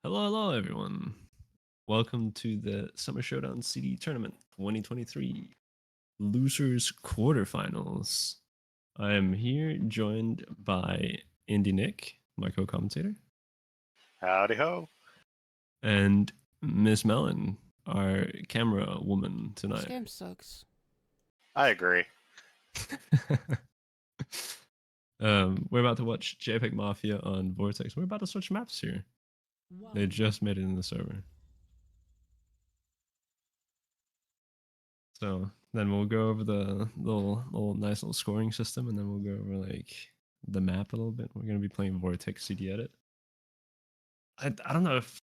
Hello, everyone. Welcome to the Summer Showdown CD Tournament 2023 Losers Quarterfinals. I am here joined by indynick, my co-commentator. Howdy ho. And Miss Melon, our camera woman This tonight. game sucks. I agree. We're about to watch JPGMafia on Vortex. We're about to switch maps here. Wow. They just made it in the server. So then we'll go over the little nice little scoring system, and then we'll go over like the map a little bit. We're gonna be playing Vortex CD Edit. I don't know if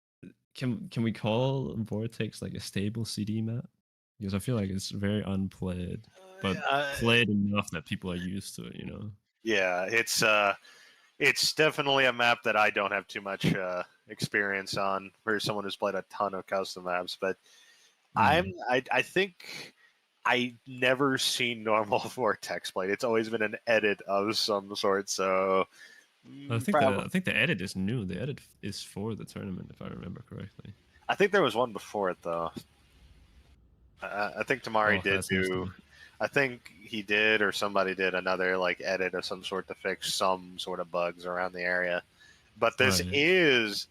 can we call Vortex like a stable CD map, because I feel like it's very unplayed, but played enough that people are used to it. You know. Yeah, it's definitely a map that I don't have too much experience on. For someone who's played a ton of custom maps, but I think I never seen normal Vortex played. It's always been an edit of some sort. So I think the edit is new. The edit is for the tournament, if I remember correctly. I think there was one before it though. I think Tamari did do. I think he did, or somebody did another like edit of some sort to fix some sort of bugs around the area. But this is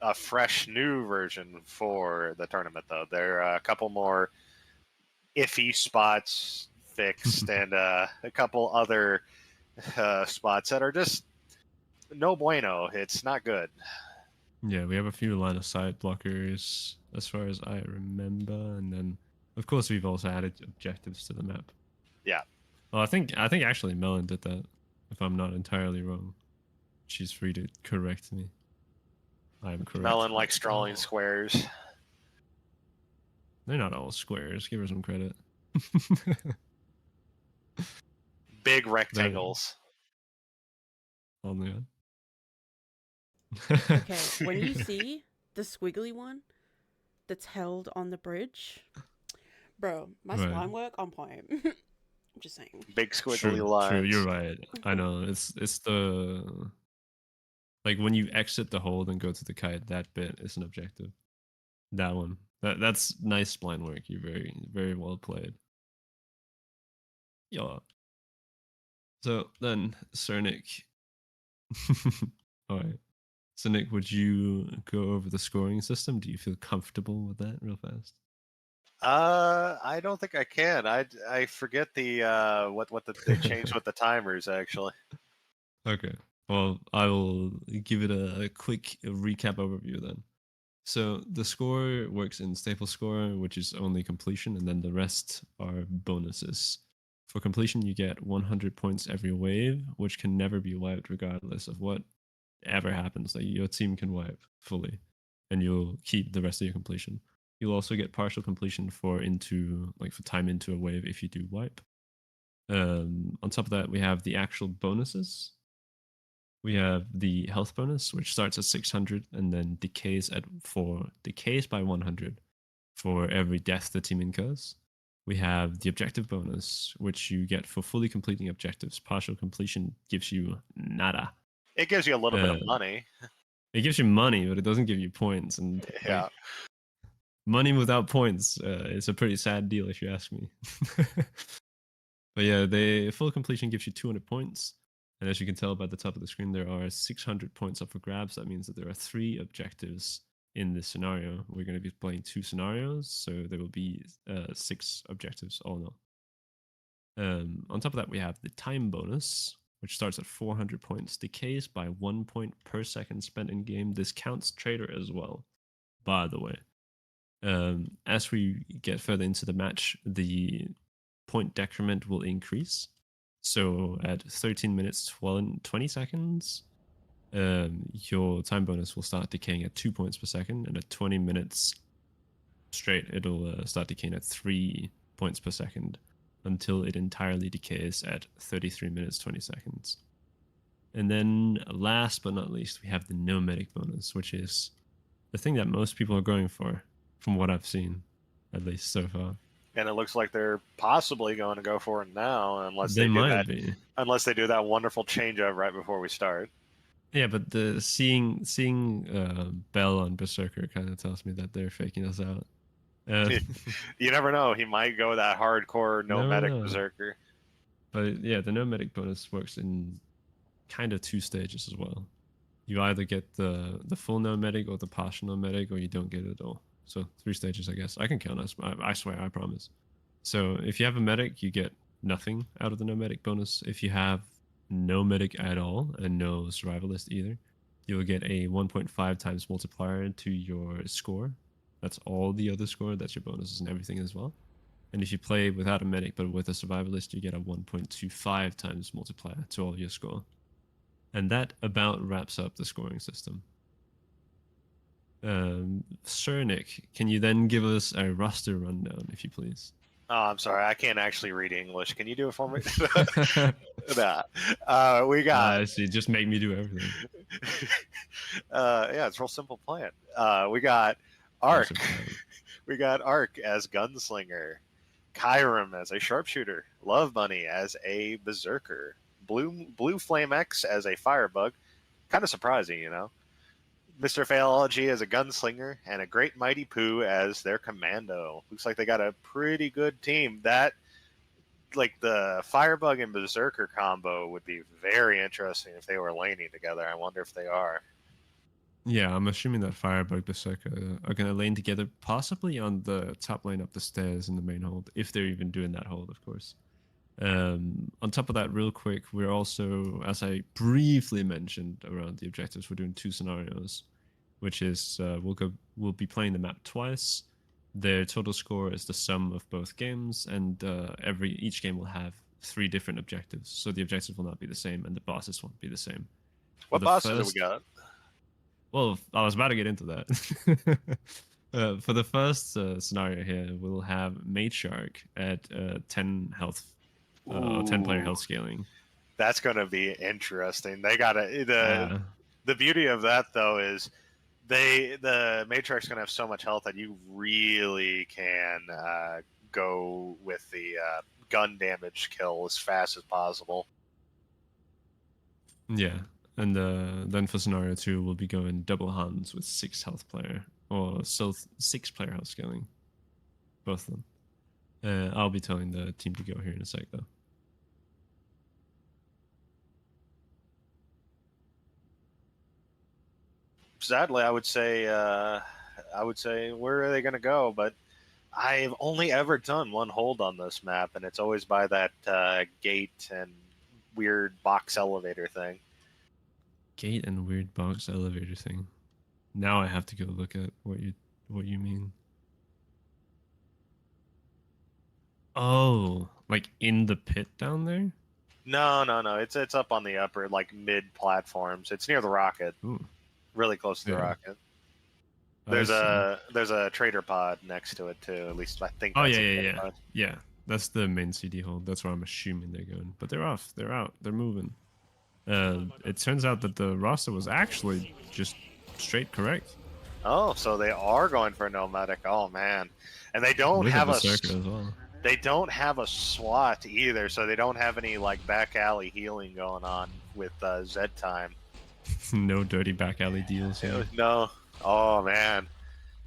a fresh new version for the tournament, though. There are a couple more iffy spots fixed, and a couple other spots that are just no bueno. It's not good. Yeah, we have a few line of sight blockers, as far as I remember, and then of course we've also added objectives to the map. Yeah. Well, I think actually Melon did that, if I'm not entirely wrong. She's free to correct me. I am correct. Melon likes drawing squares. They're not all squares. Give her some credit. Big rectangles. Only one. Okay, when you see the squiggly one that's held on the bridge, bro, my spline work on point. I'm just saying. Big squiggly lines. True, you're right. I know. It's the like when you exit the hold and go to the kite, that bit is an objective. That one. That's nice spline work. You very well played. Yeah. So then, Sir Nick. All right. So Nick, would you go over the scoring system? Do you feel comfortable with that real fast? I don't think I can. I forget the what they changed with the timers actually. Okay. Well, I will give it a quick recap overview then. So the score works in staple score, which is only completion, and then the rest are bonuses. For completion, you get 100 points every wave, which can never be wiped regardless of what ever happens. Like your team can wipe fully, and you'll keep the rest of your completion. You'll also get partial completion for time into a wave if you do wipe. On top of that, we have the actual bonuses. We have the health bonus, which starts at 600 and then decays by 100 for every death the team incurs. We have the objective bonus, which you get for fully completing objectives. Partial completion gives you nada. It gives you a little bit of money. It gives you money, but it doesn't give you points. And yeah, money without points is a pretty sad deal, if you ask me. But yeah, the full completion gives you 200 points. And as you can tell by the top of the screen, there are 600 points up for grabs. That means that there are 3 objectives in this scenario. We're going to be playing 2 scenarios, so there will be 6 objectives all in all. On top of that, we have the time bonus, which starts at 400 points, decays by 1 point per second spent in game. This counts trader as well, by the way. As we get further into the match, the point decrement will increase. So at 13 minutes 20 seconds, your time bonus will start decaying at 2 points per second, and at 20 minutes straight, it'll start decaying at 3 points per second until it entirely decays at 33 minutes 20 seconds. And then last but not least, we have the no medic bonus, which is the thing that most people are going for, from what I've seen, at least so far. And it looks like they're possibly going to go for it now, unless they do that wonderful change up right before we start. Yeah, but the seeing Bell on Berserker kind of tells me that they're faking us out. You never know. He might go that hardcore nomadic berserker. But yeah, the nomadic bonus works in kind of 2 stages as well. You either get the full nomadic or the partial nomadic, or you don't get it at all. So 3 stages, I guess. I can count us. I swear, I promise. So if you have a medic, you get nothing out of the nomadic bonus. If you have no medic at all and no survivalist either, you'll get a 1.5 times multiplier to your score. That's all the other score. That's your bonuses and everything as well. And if you play without a medic but with a survivalist, you get a 1.25 times multiplier to all your score. And that about wraps up the scoring system. Sir Nick, can you then give us a roster rundown, if you please? Oh, I'm sorry. I can't actually read English. Can you do it for me? Nah. We got... I see. Just make me do everything. Yeah, it's a real simple plan. We got Ark. We got Ark as gunslinger. Kyrum as a sharpshooter. LuvBunni as a berserker. Blueflamex as a firebug. Kind of surprising, you know. MrFailology as a gunslinger, and a Great Mighty Pooh as their commando. Looks like they got a pretty good team. That, like, the Firebug and Berserker combo would be very interesting if they were laning together. I wonder if they are. Yeah, I'm assuming that Firebug Berserker are going to lane together, possibly on the top lane up the stairs in the main hold, if they're even doing that hold, of course. On top of that, real quick, we're also, as I briefly mentioned around the objectives, we're doing 2 scenarios, which is we'll be playing the map twice. Their total score is the sum of both games, and each game will have 3 different objectives. So the objectives will not be the same, and the bosses won't be the same. What bosses do we got? Well, I was about to get into that. For the first scenario here, we'll have Matriarch at 10 health. 10 player health scaling. That's going to be interesting. They got the beauty of that though is the Matriarch's going to have so much health that you really can go with the gun damage kill as fast as possible. Yeah, and then for scenario 2, we'll be going double hands with 6 health player or 6 player health scaling, both of them. I'll be telling the team to go here in a sec, though. Sadly, I would say where are they going to go? But I've only ever done one hold on this map, and it's always by that gate and weird box elevator thing. Gate and weird box elevator thing. Now I have to go look at what you mean. Oh, like in the pit down there? No. It's up on the upper, like mid platforms. It's near the rocket. Ooh. Really close to the rocket. There's a trader pod next to it too. At least I think. Oh yeah. That's the main CD hold. That's where I'm assuming they're going. But they're off. They're out. They're moving. It turns out that the roster was actually just straight correct. Oh, so they are going for nomadic. Oh man, and they don't have a berserker as well. They don't have a SWAT either, so they don't have any like back alley healing going on with Z time. No dirty back alley deals here. No. Oh man.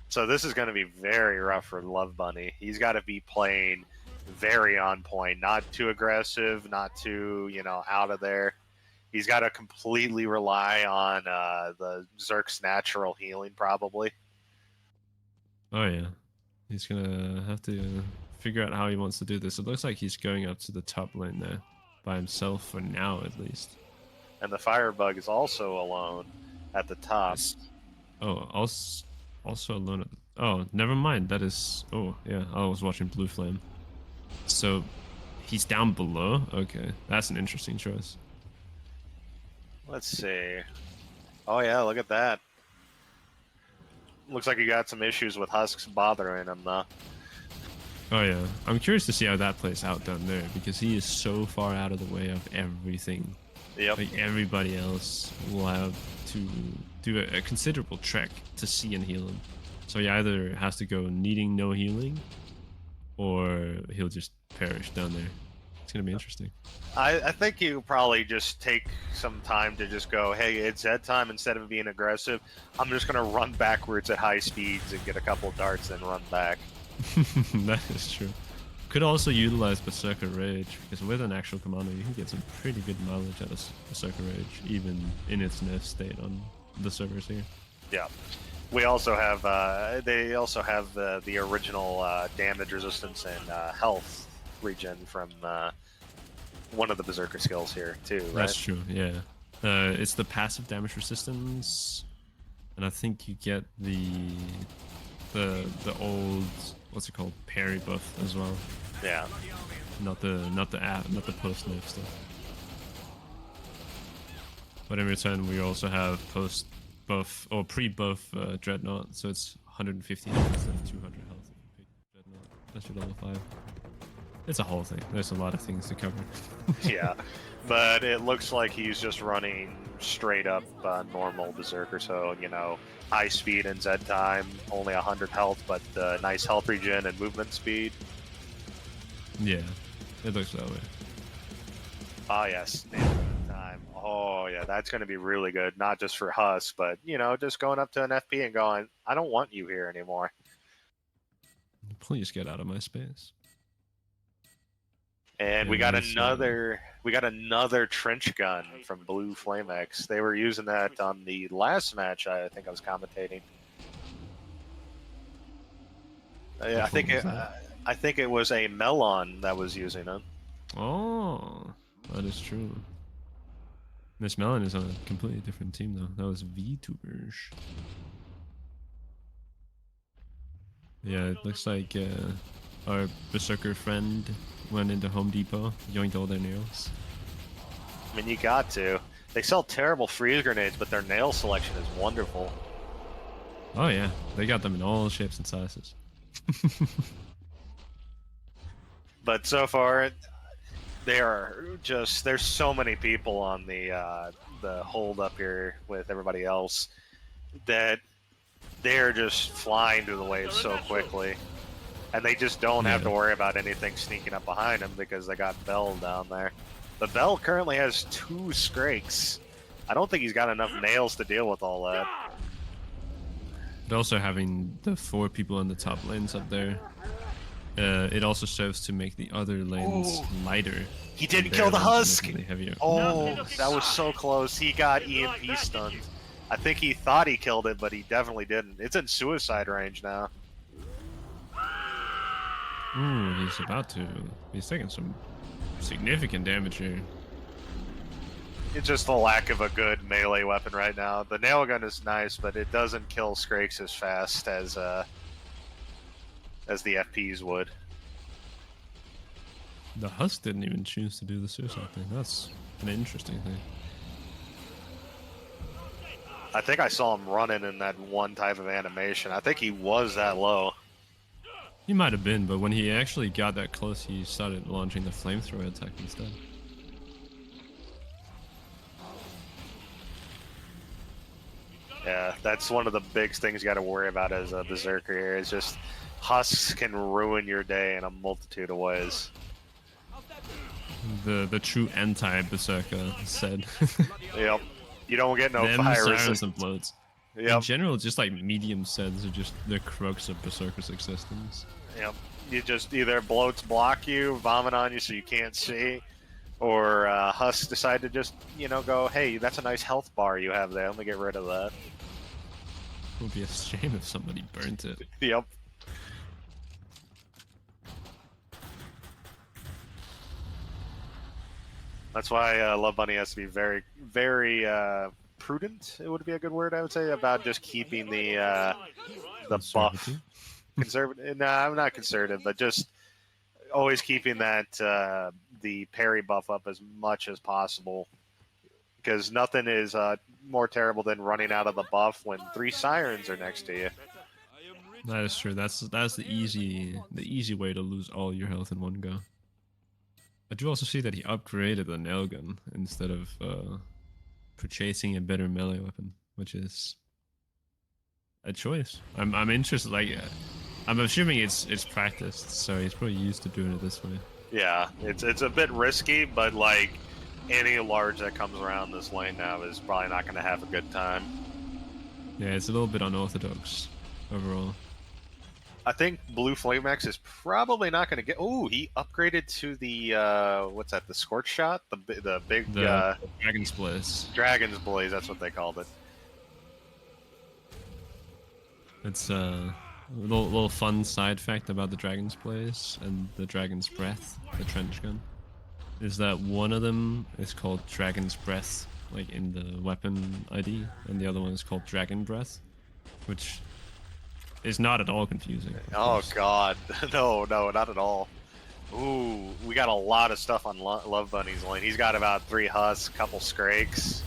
So this is going to be very rough for LuvBunni. He's got to be playing very on point, not too aggressive, not too out of there. He's got to completely rely on the Zerk's natural healing, probably. Oh yeah, he's gonna have to figure out how he wants to do this. It looks like he's going up to the top lane there by himself for now, at least. And the Firebug is also alone at the top. Oh, also alone at the... Oh, never mind. That is... Oh, yeah. I was watching Blue Flame. So, he's down below? Okay. That's an interesting choice. Let's see. Oh, yeah. Look at that. Looks like you got some issues with Husks bothering him, though. Oh, yeah. I'm curious to see how that plays out down there, because he is so far out of the way of everything. Yep. Like, everybody else will have to do a considerable trek to see and heal him. So he either has to go needing no healing, or he'll just perish down there. It's gonna be interesting. I think you probably just take some time to just go, hey, it's Zed time. Instead of being aggressive, I'm just gonna run backwards at high speeds and get a couple darts and run back. That is true. Could also utilize Berserker Rage, because with an actual commander, you can get some pretty good mileage out of Berserker Rage, even in its nerf state on the servers here. Yeah. We also have, they also have the original damage resistance and health regen from one of the Berserker skills here, too, right? That's true, yeah. It's the passive damage resistance, and I think you get the old, what's it called, parry buff as well. Yeah. Not the post nerf stuff. But in return, we also have post buff or pre buff Dreadnought, so it's 150 health instead of 200 health if you pick Dreadnought. That's your level 5. It's a whole thing. There's a lot of things to cover. Yeah, but it looks like he's just running straight up normal Berserker, so, you know, high speed and Z time, only 100 health, but nice health regen and movement speed. Yeah, it looks that way. Oh, yes. Time. Oh, yeah, that's going to be really good, not just for Huss, but, you know, just going up to an FP and going, I don't want you here anymore. Please get out of my space. And we got another trench gun from Blueflamex. They were using that on the last match. I think I was commentating. I think it was a Melon that was using it. Oh, that is true. Miss Melon is on a completely different team though. That was VTubers. Yeah, it looks like our Berserker friend went into Home Depot, yoinked all their nails. I mean, you got to. They sell terrible freeze grenades, but their nail selection is wonderful. Oh yeah, they got them in all shapes and sizes. But so far, there's so many people on the hold up here with everybody else that they're just flying through the waves so quickly. And they just don't have to worry about anything sneaking up behind them because they got Bell down there. The Bell currently has 2 Skrakes. I don't think he's got enough nails to deal with all that. But also having the 4 people in the top lanes up there, it also serves to make the other lanes lighter. He didn't kill the Husk! Oh, that was so close. He got EMP stunned. I think he thought he killed it, but he definitely didn't. It's in suicide range now. Ooh, he's about to. He's taking some significant damage here. It's just the lack of a good melee weapon right now. The nail gun is nice, but it doesn't kill Skrakes as fast as the FPs would. The Husk didn't even choose to do the suicide thing. That's an interesting thing. I think I saw him running in that one type of animation. I think he was that low. He might have been, but when he actually got that close, he started launching the flamethrower attack instead. Yeah, that's one of the big things you got to worry about as a Berserker here. Is just Husks can ruin your day in a multitude of ways. The true anti-Berserker said. Yep. You don't get no Them, fire sirens, resistance. and bloats. Yep. In general, just like medium sets are just the crux of Berserker's existence. Yep. You just either bloats block you, vomit on you so you can't see, or Husks decide to just, you know, go, hey, that's a nice health bar you have there. Let me get rid of that. It would be a shame if somebody burnt it. Yep. That's why LuvBunni has to be very, very prudent. It would be a good word, I would say, about just keeping the buff conservative. No, I'm not conservative, but just always keeping that the parry buff up as much as possible, because nothing is more terrible than running out of the buff when 3 sirens are next to you. That is true. That's the easy way to lose all your health in one go. I do also see that he upgraded the nail gun instead of purchasing a better melee weapon, which is a choice. I'm interested. Like, I'm assuming it's practiced, so he's probably used to doing it this way. Yeah, it's a bit risky, but like any large that comes around this lane now is probably not going to have a good time. Yeah, it's a little bit unorthodox overall. I think Blueflamex is probably not going to get. Oh, he upgraded to the what's that? The Scorch Shot, the big Dragon's Blaze. Dragon's Blaze. That's what they called it. It's a little fun side fact about the Dragon's Blaze and the Dragon's Breath, the trench gun, is that one of them is called Dragon's Breath, like in the weapon ID, and the other one is called Dragon Breath, which is not at all confusing. Oh god, no, not at all. Ooh, we got a lot of stuff on LuvBunni's lane. He's got about 3 husks, couple scrakes.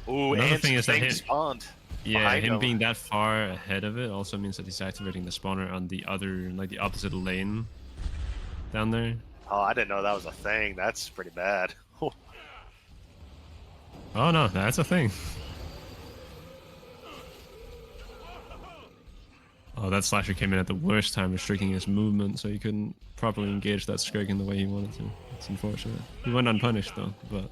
Ooh, another and thing is that things spawned. Yeah, him being that far ahead of it also means that he's activating the spawner on the other, like the opposite lane down there. Oh, I didn't know that was a thing. That's pretty bad. Oh no, that's a thing. Oh, that slasher came in at the worst time, restricting his movement, so he couldn't properly engage that Scrake in the way he wanted to. It's unfortunate. He went unpunished though, but...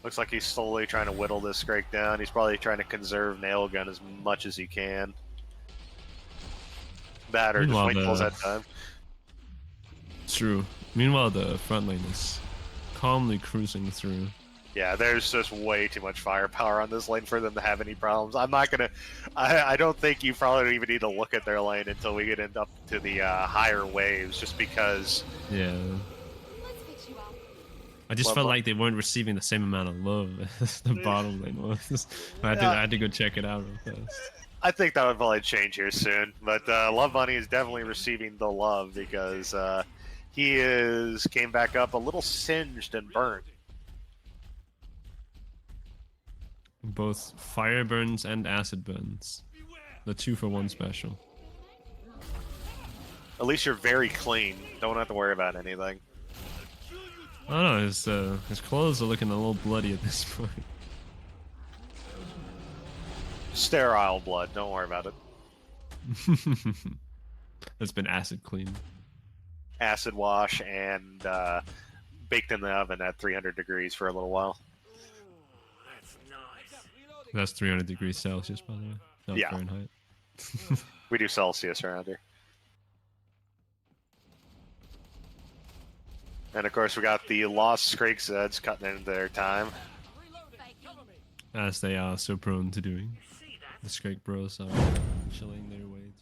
Looks like he's slowly trying to whittle this Scrake down. He's probably trying to conserve Nail Gun as much as he can. Batter, just wait till that time. True. Meanwhile, the front lane is calmly cruising through. Yeah, there's just way too much firepower on this lane for them to have any problems. I'm not gonna... I don't think you probably don't even need to look at their lane until we get up to the higher waves, just because... Yeah. I just felt like they weren't receiving the same amount of love as the bottom lane was. I had to go check it out real fast. I think that would probably change here soon, but LuvBunni is definitely receiving the love because he came back up a little singed and burnt. Both fire burns and acid burns. The 2-for-1 special. At least you're very clean. Don't have to worry about anything. I don't know, his clothes are looking a little bloody at this point. Sterile blood, don't worry about it. It's been acid clean. Acid wash and baked in the oven at 300 degrees for a little while. That's 300 degrees Celsius, by the way. Not yeah. Fahrenheit. We do Celsius around here. And of course, we got the lost Scrake Zeds cutting into their time. As they are so prone to doing. The Scrake Bros are chilling their way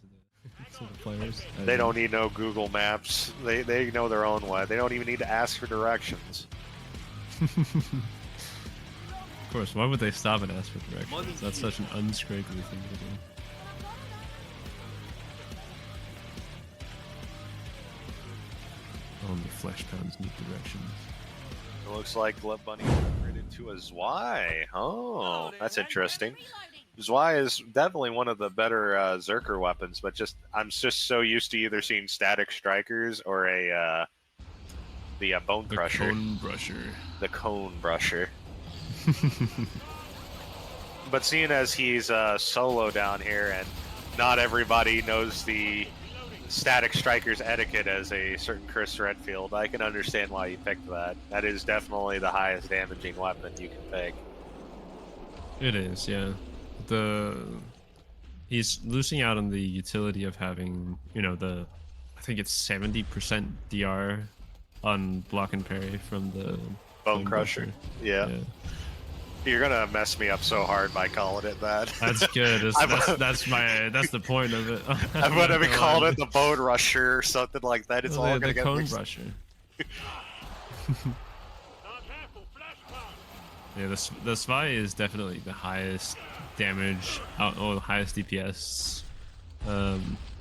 to the players. They don't need no Google Maps. They know their own way. They don't even need to ask for directions. Of course, why would they stop and ask for directions? That's such an unscrapely thing to do. Only flesh pounds need directions. It looks like LuvBunni upgraded to a Zwei. Oh, that's interesting. Zwei is definitely one of the better Zerker weapons, but I'm just so used to either seeing static strikers or the Bone Crusher. The Cone Brusher. The Cone Brusher. But seeing as he's solo down here and not everybody knows the static strikers etiquette as a certain Chris Redfield, I can understand why you picked that. That is definitely the highest damaging weapon you can pick. It is, yeah. He's losing out on the utility of having, you know, I think it's 70% DR on block and parry from the Bone Crusher. Yeah. You're gonna mess me up so hard by calling it that. That's good. That's the point of it. I'm gonna be calling it the Bone Rusher or something like that. It's all gonna get Cone Brusher. Yeah, the Spy is definitely the highest damage or the highest DPS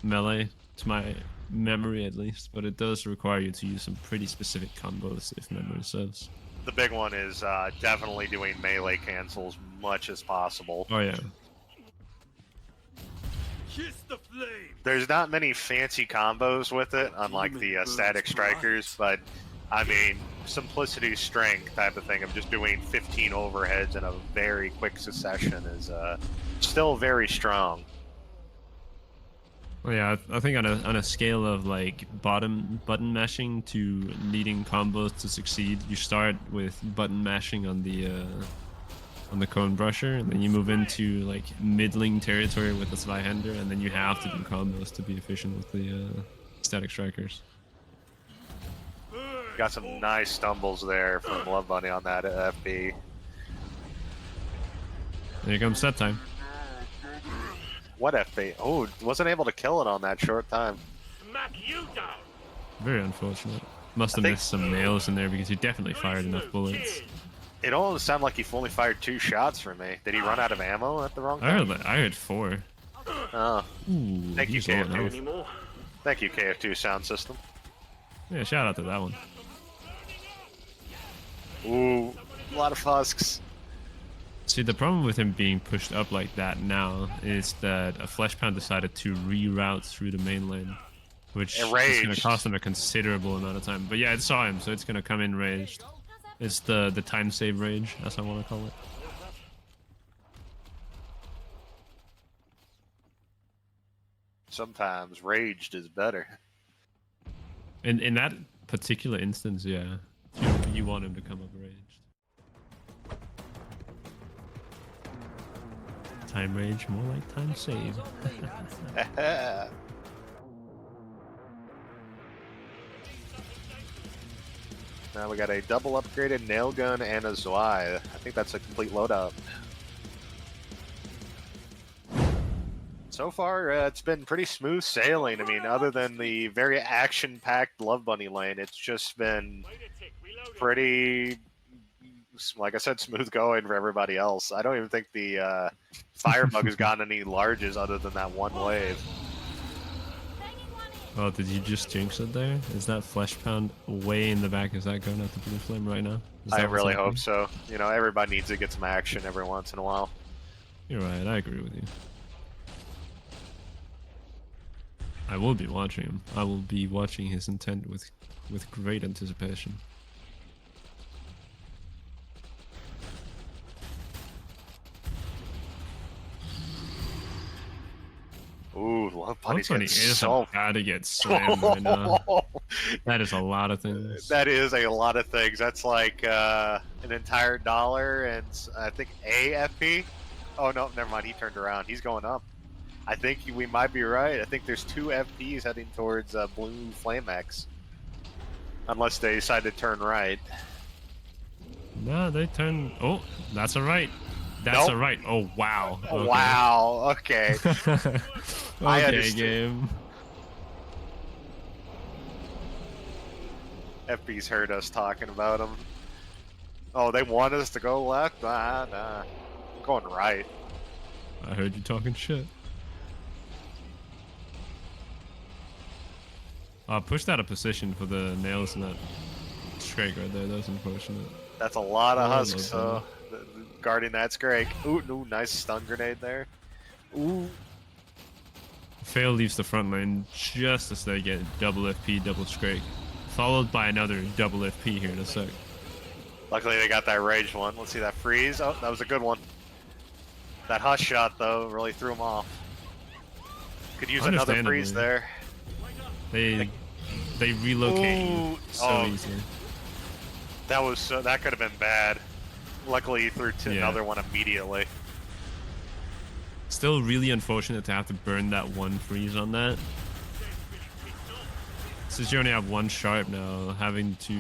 melee to my memory at least, but it does require you to use some pretty specific combos if memory serves. The big one is definitely doing melee cancels much as possible. Oh yeah. There's not many fancy combos with it, unlike the static strikers, but I mean, simplicity, strength type of thing of just doing 15 overheads in a very quick succession is still very strong. Well, yeah, I think on a scale of like button mashing to needing combos to succeed, you start with button mashing on the cone brusher, and then you move into like middling territory with the sly hander, and then you have to do combos to be efficient with the static strikers. Got some nice stumbles there from LuvBunni on that FB. There comes set time. What FB? Oh, wasn't able to kill it on that short time. Very unfortunate. Must have missed some nails in there because he definitely fired enough bullets. It almost sounded like he only fired 2 shots for me. Did he run out of ammo at the wrong time? I heard 4. Oh. Ooh, Thank you, KF2. Thank you, KF2 sound system. Yeah, shout out to that one. Ooh, a lot of husks. See, the problem with him being pushed up like that now is that a Flesh Pound decided to reroute through the main lane, which is going to cost him a considerable amount of time. But yeah, it saw him, so it's going to come in raged. It's the time save rage, as I want to call it. Sometimes raged is better. In that particular instance, yeah, you want him to come up raged. Time rage, more like time save. Now we got a double upgraded nail gun and a Zwei. I think that's a complete loadout. So far, it's been pretty smooth sailing. I mean, other than the very action-packed LuvBunni lane, it's just been pretty, like I said, smooth going for everybody else. I don't even think the Firebug has gotten any larges other than that one wave. Oh, did you just jinx it there? Is that Flesh Pound way in the back? Is that going at the Blue Flame right now? I really hope so. You know, everybody needs to get some action every once in a while. You're right, I agree with you. I will be watching him. I will be watching his intent with great anticipation. Ooh, LuvBunni's getting so bad to get slammed right now. That is a lot of things. That is a lot of things. That's like an entire $1 and I think a FP. Oh no, never mind. He turned around. He's going up. I think we might be right. I think there's 2 FPs heading towards Blueflamex. Unless they decide to turn right. No, they turn. Oh, that's a right. That's a right. Oh, wow. Okay. Wow. Okay. Okay, game. FB's heard us talking about them. Oh, they want us to go left? Nah. I'm going right. I heard you talking shit. Pushed out of position for the nails in that Scrake right there. That was unfortunate. That's a lot of husks, so guarding that Scrake. Ooh, nice stun grenade there. Ooh. Fail leaves the front lane just as they get double FP, double Scrake. Followed by another double FP here in a sec. Luckily they got that rage one. Let's see that freeze. Oh, that was a good one. That hush shot, though, really threw him off. Could use another freeze there. They relocate so easily. That could have been bad. Luckily, he threw another one immediately. Still really unfortunate to have to burn that one freeze on that. Since you only have 1 sharp now, having to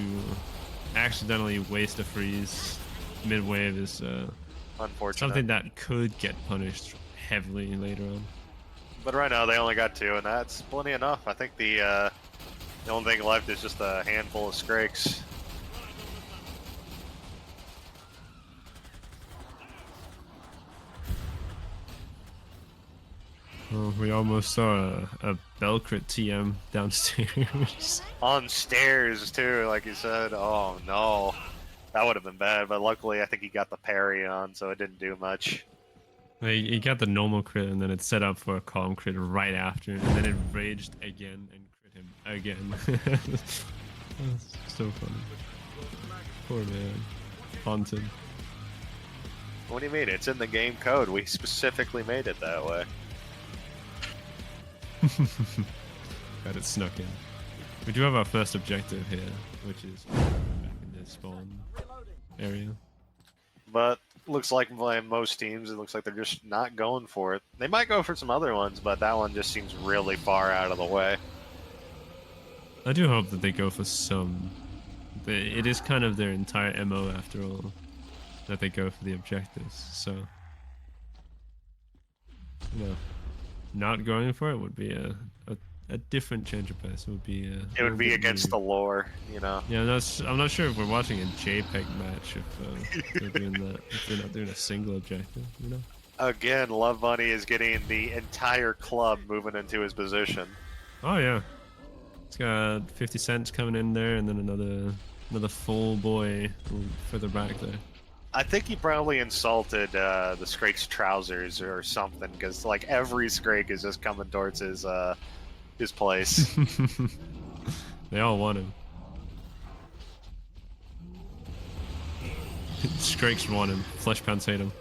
accidentally waste a freeze mid-wave is unfortunate. Something that could get punished heavily later on. But right now they only got 2, and that's plenty enough. I think the only thing left is just a handful of Scrakes. Oh, we almost saw a Belcrit TM downstairs. On stairs too, like you said. Oh no, that would have been bad. But luckily, I think he got the parry on, so it didn't do much. He got the normal crit, and then it set up for a calm crit right after, and then it raged again and crit him again. That's so funny. Poor man. Haunted. What do you mean? It's in the game code. We specifically made it that way. Got it snuck in. We do have our first objective here, which is back in the spawn area. But looks like by most teams, it looks like they're just not going for it. They might go for some other ones, but that one just seems really far out of the way. I do hope that they go for some. It is kind of their entire MO after all, that they go for the objectives. So, you know, not going for it would be a different change of pace. It would be it would be against the lore, you know. Yeah, I'm not sure if we're watching a JPEG match if they're doing that. If they're not doing a single objective, you know. Again, LuvBunni is getting the entire club moving into his position. Oh yeah, it's got 50 cents coming in there, and then another full boy further back there. I think he probably insulted the Scrake's trousers or something, because like every Scrake is just coming towards his place. They all want him. Scrakes want him. Flesh Pants hate him.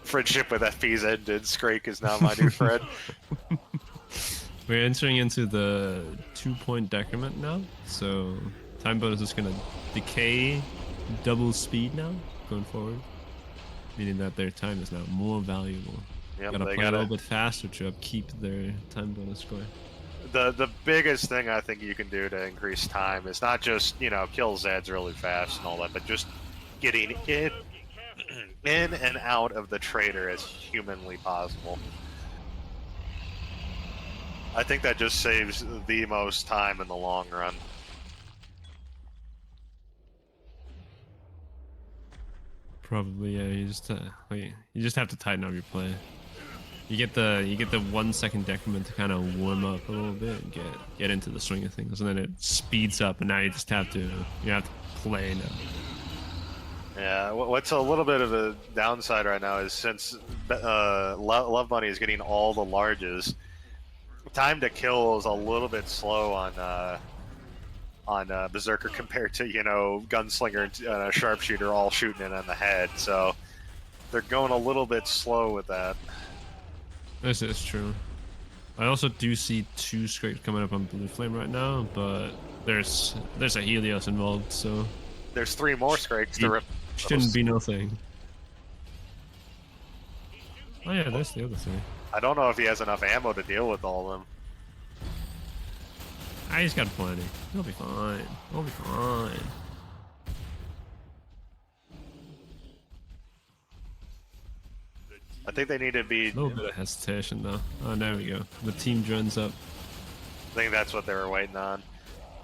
Friendship with FP's ended. Scrake is now my new friend. We're entering into the 2-point decrement now, so time bonus is going to decay double speed now going forward, meaning that their time is now more valuable. Yep, gotta play a little bit faster to upkeep their time bonus score. The biggest thing I think you can do to increase time is not just, you know, kill Zeds really fast and all that, but just getting in and out of the trader as humanly possible. I think that just saves the most time in the long run. Probably, yeah. You just have to tighten up your play. You get the 1 second decrement to kind of warm up a little bit and get into the swing of things, and then it speeds up, and now you have to play now. Yeah, what's a little bit of a downside right now is since LuvBunni is getting all the larges, time to kill is a little bit slow on Berserker compared to, you know, Gunslinger and Sharpshooter all shooting it on the head. So they're going a little bit slow with that. This is true. I also do see 2 Scrapes coming up on Blue Flame right now, but there's a Helios involved, so there's 3 more Scrapes to rip. Shouldn't be no thing. Oh yeah, that's the other thing. I don't know if he has enough ammo to deal with all of them. He's got plenty. He'll be fine. He'll be fine. I think they need to be... A little bit of hesitation, though. Oh, there we go. The team joins up. I think that's what they were waiting on.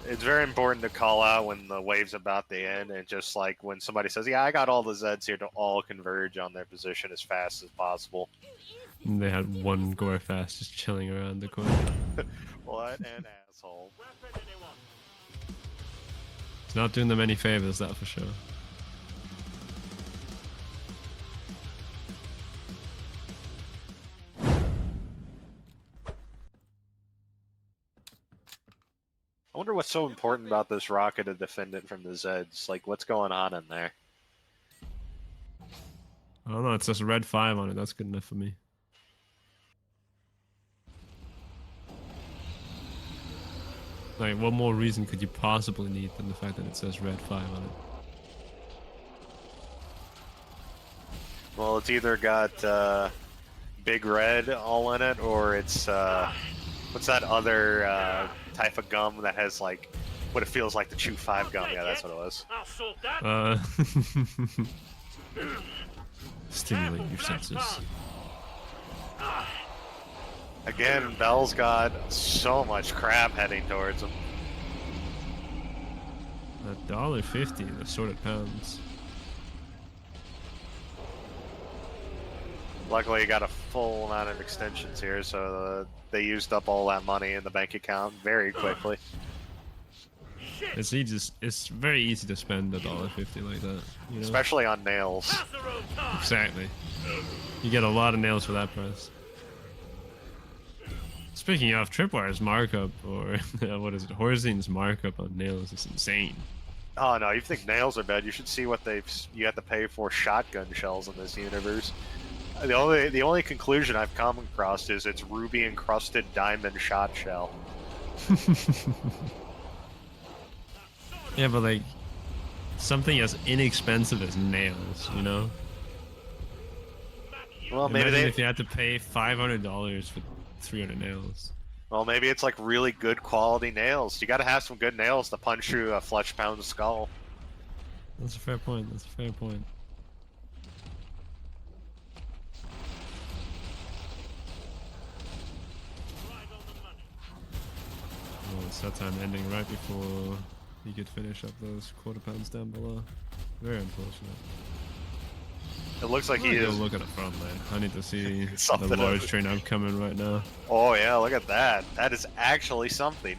It's very important to call out when the wave's about to end, and just like when somebody says, yeah, I got all the Zeds here, to all converge on their position as fast as possible. And they had one Gorefast just chilling around the corner. What an asshole. It's not doing them any favors, that for sure. I wonder what's so important about this rocket to defend it from the Zeds. Like, what's going on in there? I don't know, it says red 5 on it. That's good enough for me. Like, what more reason could you possibly need than the fact that it says red 5 on it? Well, it's either got Big Red all in it, or it's what's that other type of gum that has like what it feels like to chew 5 gum? Yeah, that's what it was. Stimulate your senses. Again, Bell's got so much crap heading towards him. $1.50, the sorted pounds. Luckily, he got a full amount of extensions here, so they used up all that money in the bank account very quickly. It's very easy to spend $1.50 like that, you know? Especially on nails. Exactly. You get a lot of nails for that price. Speaking of, Tripwire's markup, or what is it, Horzine's markup on nails is insane. Oh no, you think nails are bad? You should see what you have to pay for shotgun shells in this universe. The only conclusion I've come across is it's ruby encrusted diamond shot shell. Yeah, but like something as inexpensive as nails, you know? Well, maybe imagine if you had to pay $500 for 300 nails. Well, maybe it's like really good quality nails. You got to have some good nails to punch through a flesh-pound skull. That's a fair point. That's a fair point. Oh, it's that time ending right before you could finish up those quarter pounds down below. Very unfortunate. It looks like he is. Look at the front line. I need to see Something the large train upcoming right now. Oh yeah, look at that. That is actually something.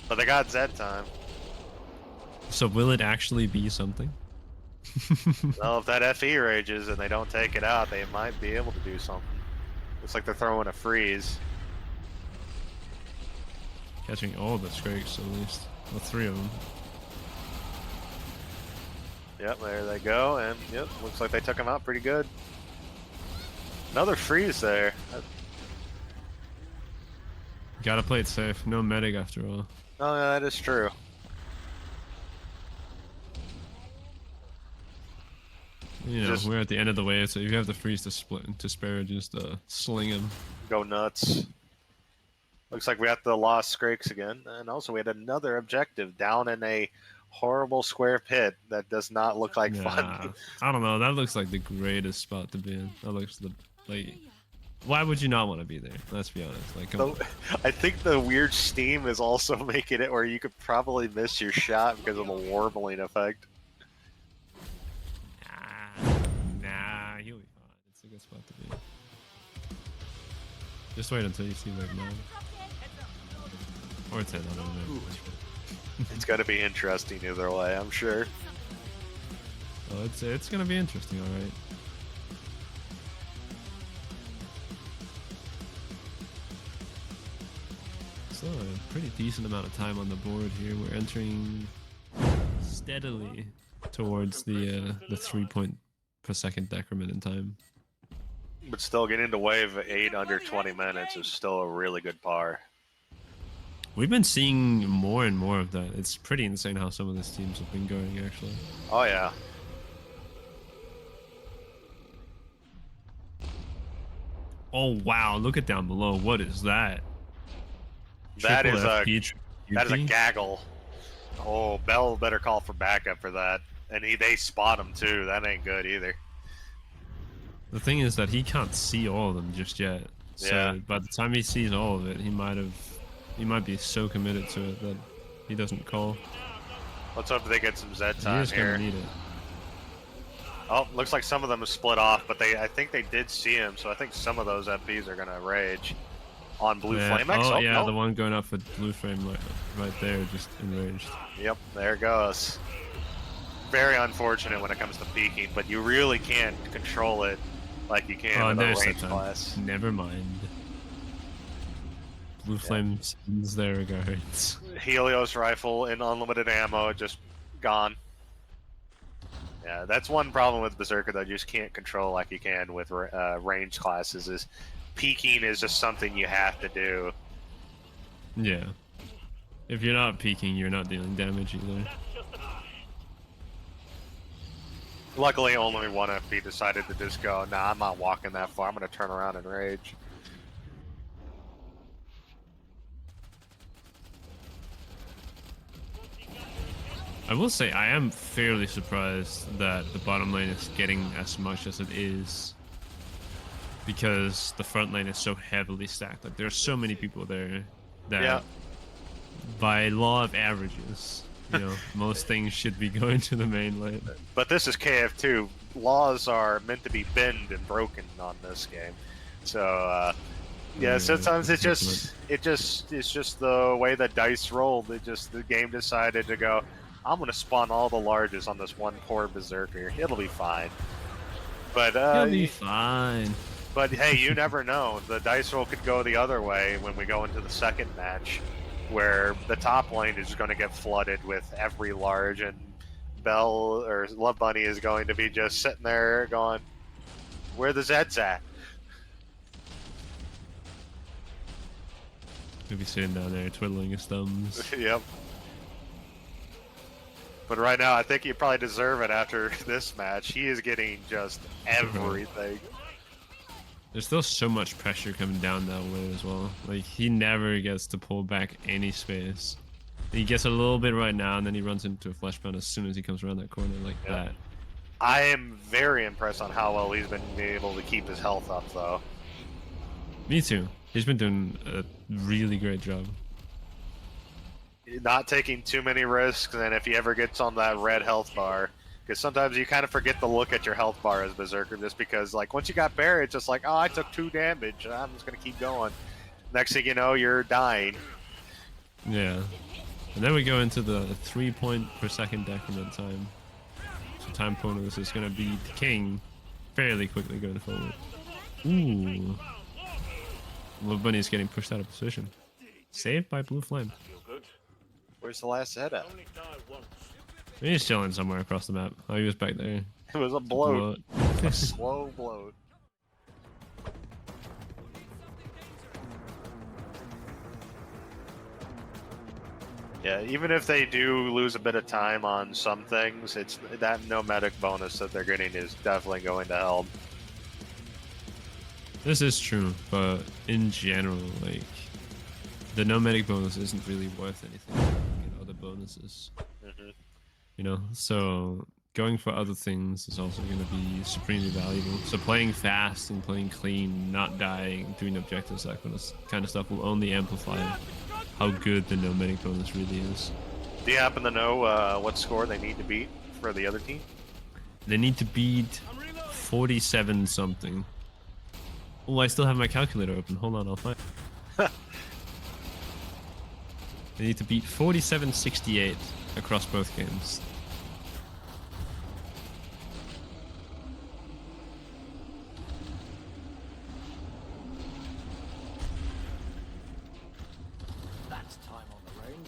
But they got Z time. So will it actually be something? Well, if that FE rages and they don't take it out, they might be able to do something. Looks like they're throwing a freeze. Catching all the scrakes at least. Well, 3 of them. Yep, there they go, and yep, looks like they took him out pretty good. Another freeze there. Gotta play it safe. No medic after all. Oh, yeah, that is true. You know, we're at the end of the wave, so if you have the freeze to spare, just sling him. Go nuts. Looks like we got the lost Skrakes again, and also we had another objective down in a horrible square pit that does not look like fun. I don't know. That looks like the greatest spot to be in. That looks like. Why would you not want to be there? Let's be honest. Like, come on. I think the weird steam is also making it where you could probably miss your shot because of the warbling effect. Nah, he'll be fine. It's a good spot to be in. Just wait until you see like 9 or 10. I don't know. It's going to be interesting either way, I'm sure. Oh, it's going to be interesting, all right. So a pretty decent amount of time on the board here. We're entering steadily towards the 3 point per second decrement in time. But still, getting to wave 8 under 20 minutes is still a really good par. We've been seeing more and more of that. It's pretty insane how some of these teams have been going, actually. Oh, yeah. Oh, wow. Look at down below. What is that? That is a gaggle. Oh, Bell better call for backup for that. And they spot him, too. That ain't good either. The thing is that he can't see all of them just yet. So yeah. By the time he sees all of it, he might be so committed to it that he doesn't call. Let's hope they get some Z time here. Gonna need it. Oh, looks like some of them have split off, but I think they did see him, so I think some of those FPs are gonna rage on Blueflamex. Oh yeah, no. The one going up with Blueflame right there, just enraged. Yep, there it goes. Very unfortunate when it comes to peeking, but you really can't control it like you can in a range class. Never mind. Blueflame sends their regards. Helios rifle and unlimited ammo, just gone. Yeah, that's one problem with Berserker though. You just can't control like you can with range classes. Is peeking is just something you have to do. Yeah. If you're not peeking, you're not dealing damage either. Luckily, only one FP decided to just go, nah, I'm not walking that far. I'm going to turn around and rage. I will say I am fairly surprised that the bottom lane is getting as much as it is, because the front lane is so heavily stacked. Like, there are so many people there that by law of averages, you know, most things should be going to the main lane. But this is KF2. Laws are meant to be bent and broken on this game. So, yeah, sometimes it's just the way that dice rolled. The game decided to go, I'm going to spawn all the larges on this one poor Berserker. It'll be fine. But, it'll be fine. But hey, you never know. The dice roll could go the other way when we go into the second match, where the top lane is going to get flooded with every large, and Bell or LuvBunni is going to be just sitting there going, Where the Zeds at? He'll be sitting down there twiddling his thumbs. Yep. But right now, I think he probably deserve it after this match. He is getting just everything. There's still so much pressure coming down that way as well. Like, he never gets to pull back any space. He gets a little bit right now, and then he runs into a flesh pound as soon as he comes around that corner like that. I am very impressed on how well he's been able to keep his health up, though. Me too. He's been doing a really great job. Not taking too many risks, and if he ever gets on that red health bar, because sometimes you kind of forget to look at your health bar as Berserker, just because, like, once you got buried, it's just like, oh, I took 2 damage, and I'm just going to keep going. Next thing you know, you're dying. Yeah. And then we go into the 3 point per second decrement time. So time bonus is going to be the king fairly quickly going forward. Ooh. LuvBunni's getting pushed out of position. Saved by Blue Flame. Where's the last Zed at? He's chilling somewhere across the map. Oh, he was back there. It was a bloat. A slow bloat. Yeah, even if they do lose a bit of time on some things, it's that nomadic bonus that they're getting is definitely going to help. This is true, but in general, like, the nomadic bonus isn't really worth anything. You know, the bonuses. You know, so going for other things is also going to be supremely valuable. So playing fast and playing clean, not dying, doing objectives, that kind of stuff will only amplify how good the nomadic bonus really is. Do you happen to know what score they need to beat for the other team? They need to beat 47 something. Oh, I still have my calculator open. Hold on, I'll find. They need to beat 47-68 across both games. That's time on the range.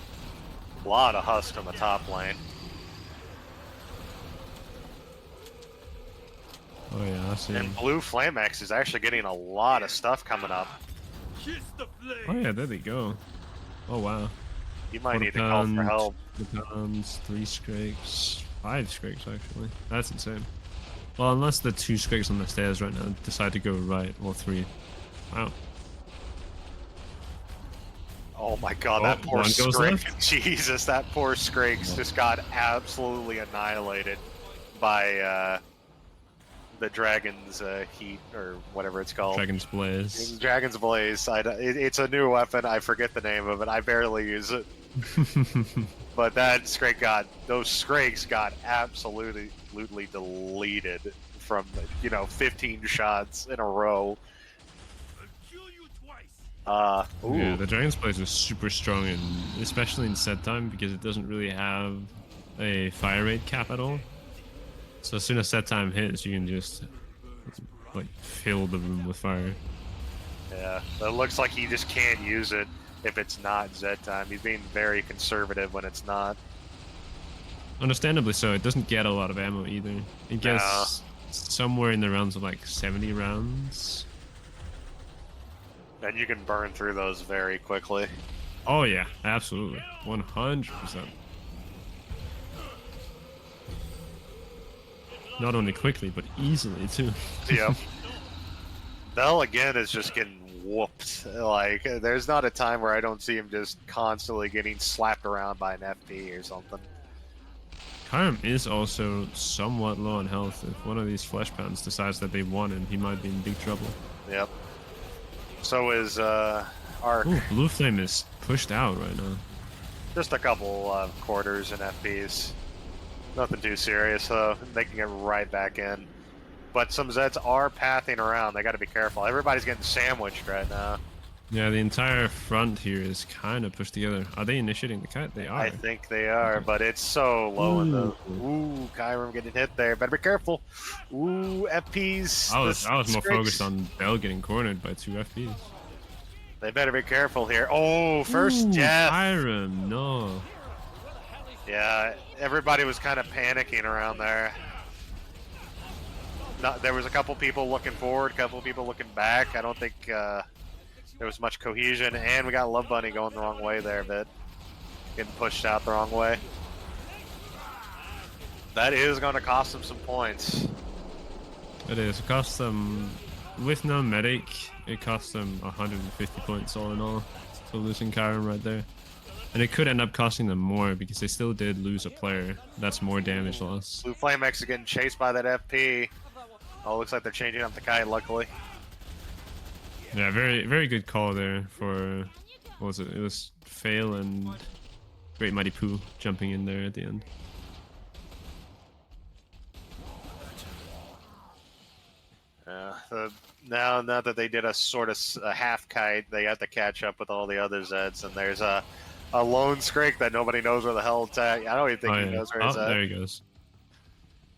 A lot of husk on the top lane. Oh yeah, I see. And Blueflamex is actually getting a lot of stuff coming up. Oh yeah, there they go. Oh wow. You might need to call for help. 3 scrapes, 5 scrapes actually. That's insane. Well, unless the 2 scrapes on the stairs right now decide to go right, or 3. Wow. Oh my god, that poor one goes Scrake. left. Jesus, that poor Scrakes just got absolutely annihilated by the Dragon's Heat, or whatever it's called. Dragon's Blaze. Dragon's Blaze. It's a new weapon. I forget the name of it. I barely use it. But that Scrake those Scrakes got absolutely deleted from, 15 shots in a row. Yeah, the Dragon's Blaze is super strong, and especially in set time, because it doesn't really have a fire rate cap at all. So as soon as set time hits, you can just like fill the room with fire. Yeah, it looks like he just can't use it if it's not Z time. He's being very conservative when it's not. Understandably so. It doesn't get a lot of ammo either. It gets somewhere in the rounds of like 70 rounds. And you can burn through those very quickly. Oh yeah, absolutely. 100%. Not only quickly, but easily too. Yep. Bell again is just getting whooped. Like, there's not a time where I don't see him just constantly getting slapped around by an FP or something. Kyrum is also somewhat low on health. If one of these flesh pounds decides that they want him, he might be in big trouble. Yep. So is Arc. Ooh, Blue Flame is pushed out right now. Just a couple of quarters and FPs. Nothing too serious, though. They can get right back in. But some Zeds are pathing around. They got to be careful. Everybody's getting sandwiched right now. Yeah, the entire front here is kind of pushed together. Are they initiating the cut? They are. I think they are, but it's so low in the... Ooh, Kyrum getting hit there. Better be careful. Ooh, FPs. I was more focused on Bell getting cornered by 2 FPs. They better be careful here. Oh, first death. Kyrum, no. Yeah, everybody was kind of panicking around there. there was a couple people looking forward, a couple people looking back. I don't think there was much cohesion, and we got LuvBunni going the wrong way there a bit. Getting pushed out the wrong way. That is going to cost them some points. It is. It costs them, with no medic, it costs them 150 points all in all for losing Kyrum right there. And it could end up costing them more because they still did lose a player. That's more damage loss. Blueflamex is getting chased by that FP. Oh, looks like they're changing up the kite, luckily. Yeah, very good call there for, what was it? It was Fail and Great Mighty Pooh jumping in there at the end. Now that they did a sort of a half kite, they have to catch up with all the other Zeds, and there's a lone Scrake that nobody knows where the hell it's at. I don't even think he knows where it's at. There he goes.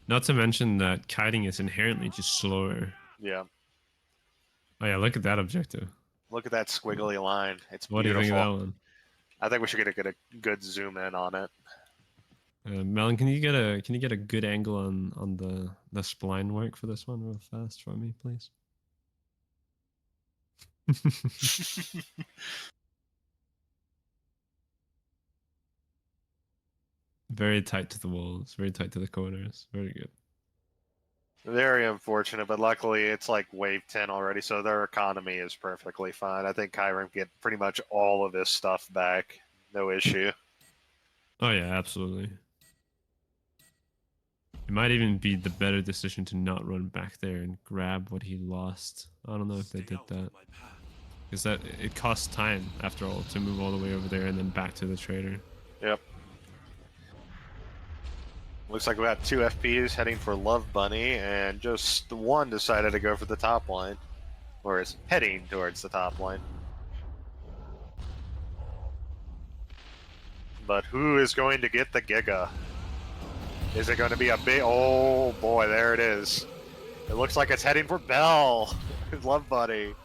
Not to mention that kiting is inherently just slower. Yeah. Oh yeah, look at that objective. Look at that squiggly line. It's What beautiful. do you think of that one? I think we should get a good zoom in on it. Melon, can you get a good angle on the spline work for this one real fast for me, please? Very tight to the walls, very tight to the corners. Very good. Very unfortunate, but luckily it's like wave 10 already, so their economy is perfectly fine. I think Kyrum can get pretty much all of his stuff back. No issue. Oh yeah, absolutely. It might even be the better decision to not run back there and grab what he lost. I don't know if they did that. Because it costs time, after all, to move all the way over there and then back to the trader. Yep. Looks like we got 2 FPs heading for LuvBunni, and just the one decided to go for the top line. Or is heading towards the top line. But who is going to get the Giga? Is it going to be a big... Oh boy, there it is. It looks like it's heading for Bell. LuvBunni.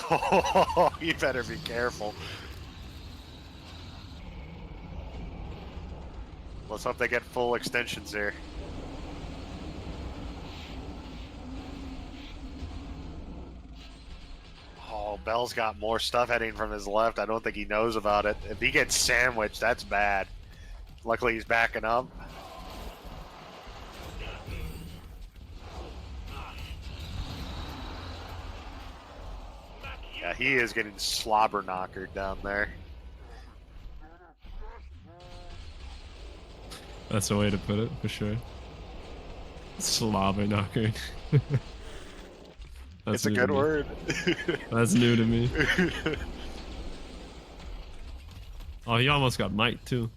Oh, you better be careful. Let's hope they get full extensions here. Oh, Bell's got more stuff heading from his left. I don't think he knows about it. If he gets sandwiched, that's bad. Luckily, he's backing up. Yeah, he is getting slobber knockered down there. That's a way to put it, for sure. Slobber knocker. It's a good word. That's new to me. Oh, he almost got mic'd too.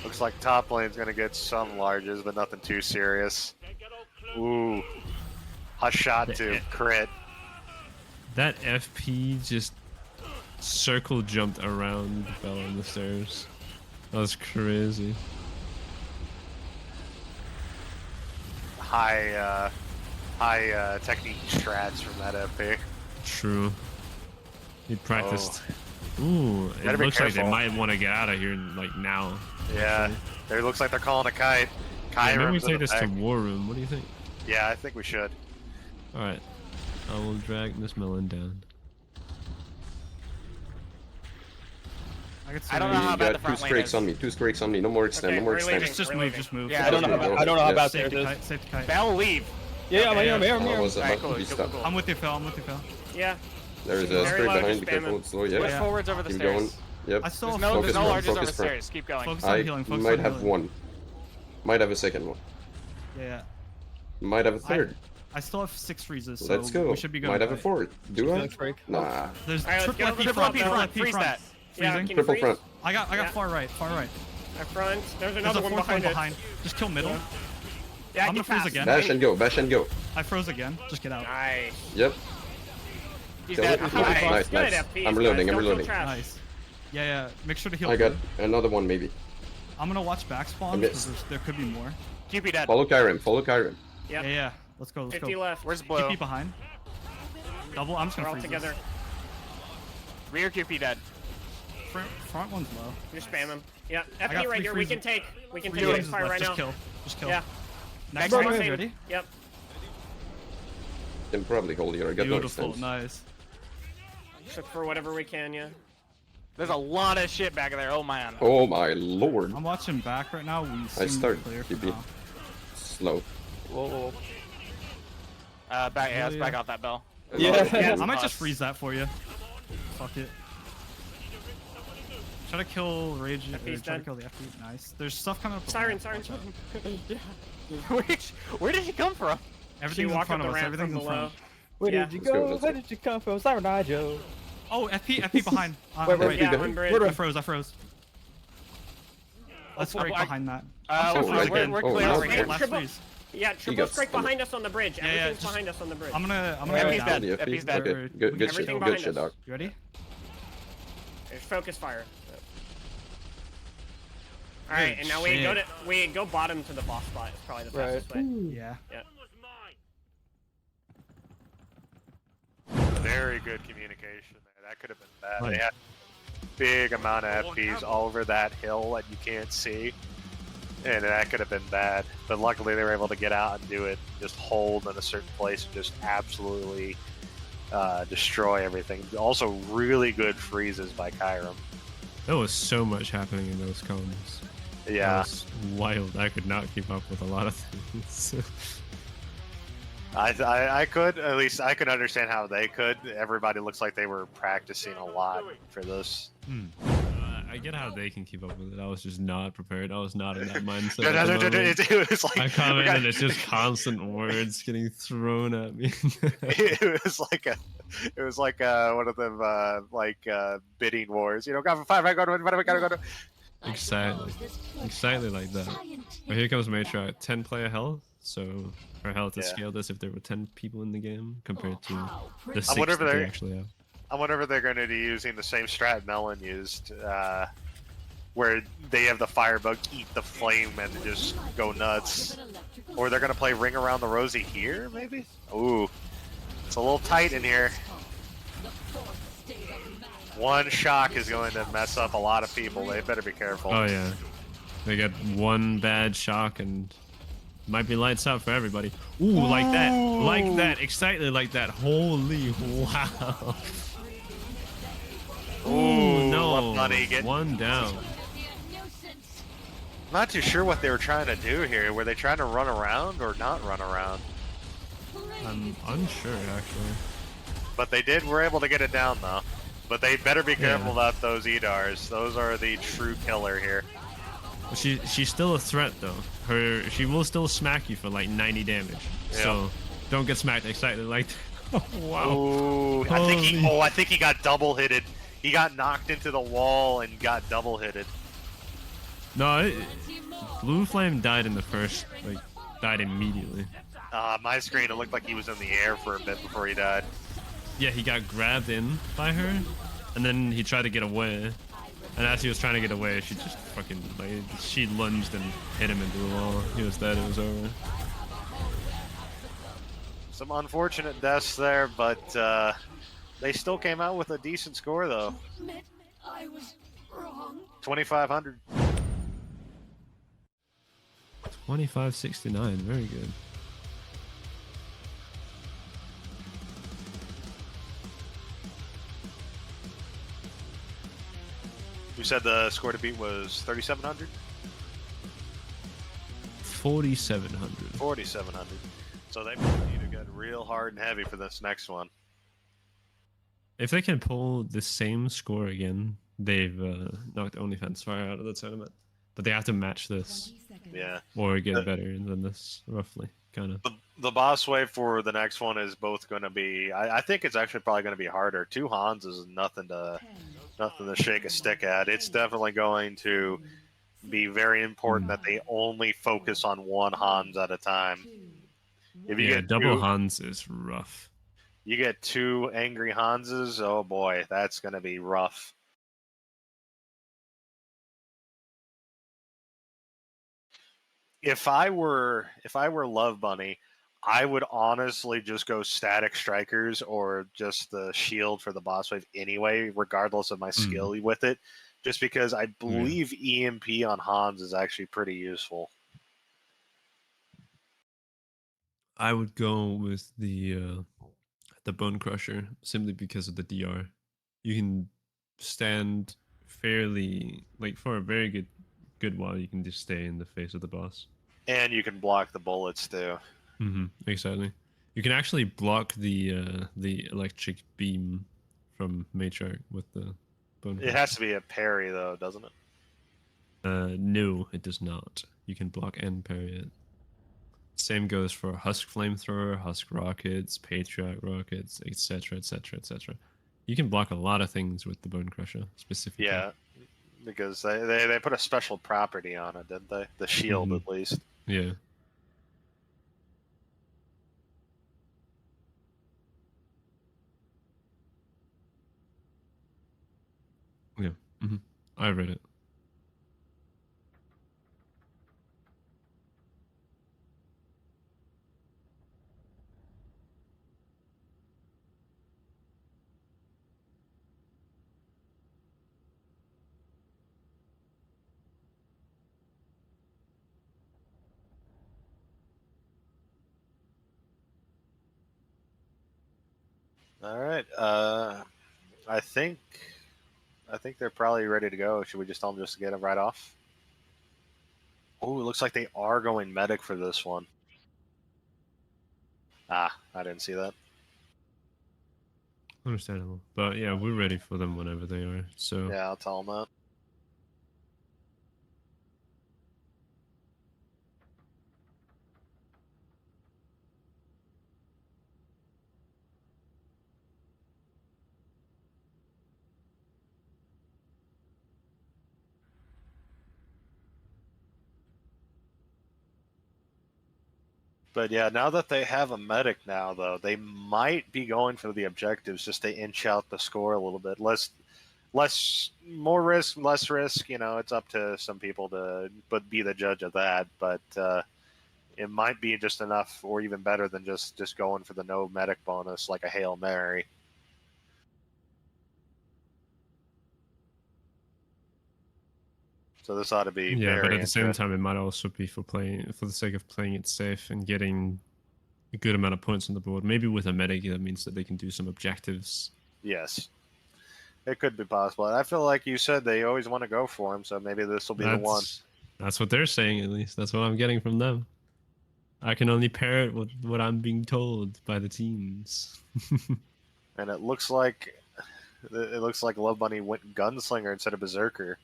Looks like top lane's gonna get some larges, but nothing too serious. Ooh. A shot to crit. That FP just circle jumped around Bell on the stairs. That was crazy. High technique strats from that FP. True. He practiced. Oh. Ooh, it looks like they might want to get out of here like now. Yeah, it looks like they're calling a kite. Yeah, maybe we take this to War Room. What do you think? Yeah, I think we should. Alright. I will drag Miss Melon down. I don't know how about the front lane. 2 Scrakes on me, 2 Scrakes on me, no more extend, no more extend. Just move. Yeah, I don't know how about there. Bell, leave. Yeah, I'm here. I was about to be cool. stuck. I'm with you, Phil. Yeah. There is a Scrake behind, be careful, it's slow, Push yeah. forwards over the Keep stairs. going, yep. There's no Focus larges front, over the focus front. stairs. Keep going. I might have one. Might have a second one. Yeah. Might have a third. I still have 6 freezes, so Let's go. we should be good. Might have a fourth. Do I? Nah. There's Alright, triple let's FP go front. triple FP freeze that. Yeah, Freezing. can you Triple freeze? front. I got far right. At front. There's There's another a one fourth one behind it. Just kill middle. Yeah, I'm gonna freeze again. Bash and go, bash and go. I froze again. Just get out. Nice. Yep. He's Kill dead. it. Nice, Good nice. FPs, I'm guys. reloading, I'm Don't feel reloading. trapped. Nice. Yeah. Make sure to heal. I got good. another one maybe. I'm gonna watch back spawns missed. because there could be more. QP dead. Follow Kyrum, follow Kyrum. Yep. Yeah. Let's go. 50 left. Where's Blue? QP behind. Double. I'm just We're gonna all freeze together. this. Rear QP dead. Front one's low. You're spamming. Yeah, got FP right free here. We freeze. can take Three waves fire left. right Just now. kill. Just kill. Yeah. Next Next one, one. ready? Yep. Can probably hold here. I got no Beautiful, extents. nice. Look for whatever we can, yeah. There's a lot of shit back there. Oh man. Oh my lord. I'm watching back right now. We I seem start clear for TP. now. Slow. Whoa. Back. Yeah, let's Yeah. back out that bell. Yeah. I might just freeze that for you. Fuck it. Try to kill Rage. Or FP's try to dead. kill the FP. Nice. There's stuff coming up. Siren. Watch out. Where did he come from? Everything's in walked front up of the us. ramp Everything's in from front. Where Yeah. did you Let's go, go? let's Where go. did you come from? Siren Nigel. Oh, FP behind. Wait, Right. Yeah, behind? on bridge. Where do I froze. Let's break behind that. Oh, We're right. clear Oh, over okay. here. Last triple- freeze. Yeah, He triple got strike stunned. behind us on the bridge. Yeah, Everything's just- behind us on the bridge. I'm gonna FP's go dead. down. FP's dead. Okay, good shit. Everything Good behind shit, us. dog. You ready? There's focus fire. All right, and now shit. we go bottom to the boss spot. It's probably the fastest way. Yeah. Very good communication there. That could have been bad. Right. They had big amount of FPs all over that hill that you can't see. And that could have been bad. But luckily they were able to get out and do it. Just hold in a certain place and just absolutely destroy everything. Also really good freezes by Kyrum. There was so much happening in those cones. That Yeah. was wild. I could not keep up with a lot of things. I could, at least I could understand how they could. Everybody looks like they were practicing a lot for this. I get how they can keep up with it. I was just not prepared. I was not in that mindset. No, at the moment. it was like I come we in got- and it's just constant words getting thrown at me. it was like one of them bidding wars. You know, got 5. I got to. What do we gotta go to? Exactly like that. But here comes Matra at 10 player health, so her health is Yeah. scaled as if there were 10 people in the game compared to the 6 I wonder that if they they're- actually have. I wonder if they're going to be using the same strat Melon used, where they have the firebug eat the flame and just go nuts. Or they're going to play Ring Around the Rosie here, maybe? Ooh, it's a little tight in here. One shock is going to mess up a lot of people. They better be careful. Oh yeah, they get one bad shock and might be lights out for everybody. Ooh, like that, excitedly like that. Holy wow! Ooh, no, LuvBunni getting- one down. Not too sure what they were trying to do here. Were they trying to run around or not run around? I'm unsure actually. But they were able to get it down though. But they better be careful Yeah. about those Edars. Those are the true killer here. She's still a threat though. She will still smack you for like 90 damage. Yeah. So don't get smacked excitedly like that. Wow. Ooh, I think he got double hitted. He got knocked into the wall and got double hitted. No, Blue Flame died in the first, died immediately. My screen, it looked like he was in the air for a bit before he died. Yeah, he got grabbed in by her, and then he tried to get away. And as he was trying to get away, she just fucking, she lunged and hit him into the wall. He was dead, it was over. Some unfortunate deaths there, but they still came out with a decent score though. 2,500. 2569, very good. You said the score to beat was 3,700? 4,700. 4,700. So they need to get real hard and heavy for this next one. If they can pull the same score again, they've knocked OnlyFansFire out of the tournament. But they have to match this, Yeah. or get better than this, roughly, kind of. The boss wave for the next one is both going to be. I think it's actually probably going to be harder. 2 Hans is nothing to shake a stick at. It's definitely going to be very important that they only focus on 1 Hans at a time. If you Yeah, get double 2, Hans is rough. you get 2 angry Hanses. Oh boy, that's going to be rough. If I were LuvBunni, I would honestly just go static strikers or just the shield for the boss wave anyway, regardless of my skill with it, Just because I believe EMP on Hans is actually pretty useful. I would go with the Bone Crusher simply because of the DR. You can stand fairly like for a very good while. You can just stay in the face of the boss. And you can block the bullets too. Exactly. You can actually block the electric beam from Matriarch with the Bone Crusher. It has to be a parry though, doesn't it? No, it does not. You can block and parry it. Same goes for Husk Flamethrower, Husk Rockets, Patriot Rockets, etc., etc., etc. You can block a lot of things with the Bone Crusher, specifically. Yeah, because they put a special property on it, didn't they? The shield, at least. Yeah. Yeah. I read it. All right. I think they're probably ready to go. Should we just tell them just to get them right off? Oh, it looks like they are going medic for this one. Ah, I didn't see that. Understandable. But yeah, we're ready for them whenever they are. So Yeah, I'll tell them that. But yeah, now that they have a medic now, though, they might be going for the objectives just to inch out the score a little bit. More risk, less risk. You know, it's up to some people to be the judge of that. But it might be just enough, or even better than just going for the no medic bonus like a Hail Mary. So this ought to be very but at the same interesting. time, it might also be for the sake of playing it safe and getting a good amount of points on the board. Maybe with a medic, that means that they can do some objectives. Yes, it could be possible. I feel like you said they always want to go for him, so maybe this will be the one. That's what they're saying, at least. That's what I'm getting from them. I can only parrot what I'm being told by the teams. And it looks like LuvBunni went Gunslinger instead of Berserker.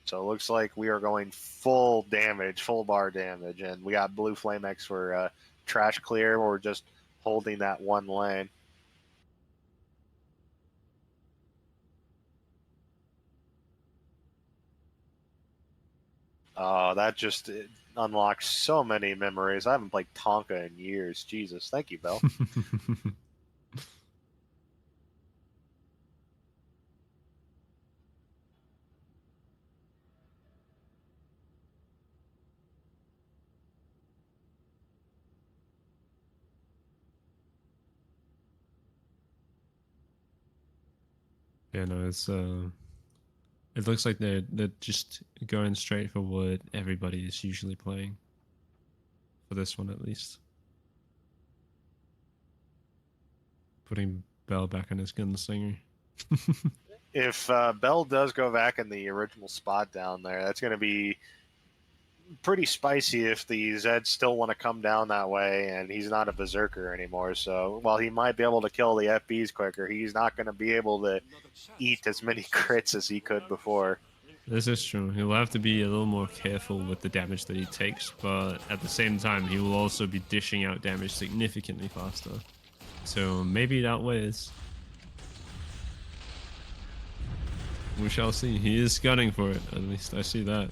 So it looks like we are going full damage, full bar damage, and we got Blueflamex for trash clear, or just holding that one lane. Oh, that just unlocks so many memories. I haven't played Tonka in years. Jesus, thank you, Bell. Yeah, no, it's it looks like they're just going straight for what everybody is usually playing. For this one, at least. Putting Bell back on his gunslinger. If Bell does go back in the original spot down there, that's going to be pretty spicy if the Zeds still want to come down that way, and he's not a Berserker anymore. So while he might be able to kill the FBs quicker, he's not going to be able to eat as many crits as he could before. This is true. He'll have to be a little more careful with the damage that he takes, but at the same time, he will also be dishing out damage significantly faster. So maybe it outweighs. We shall see. He is gunning for it, at least I see that.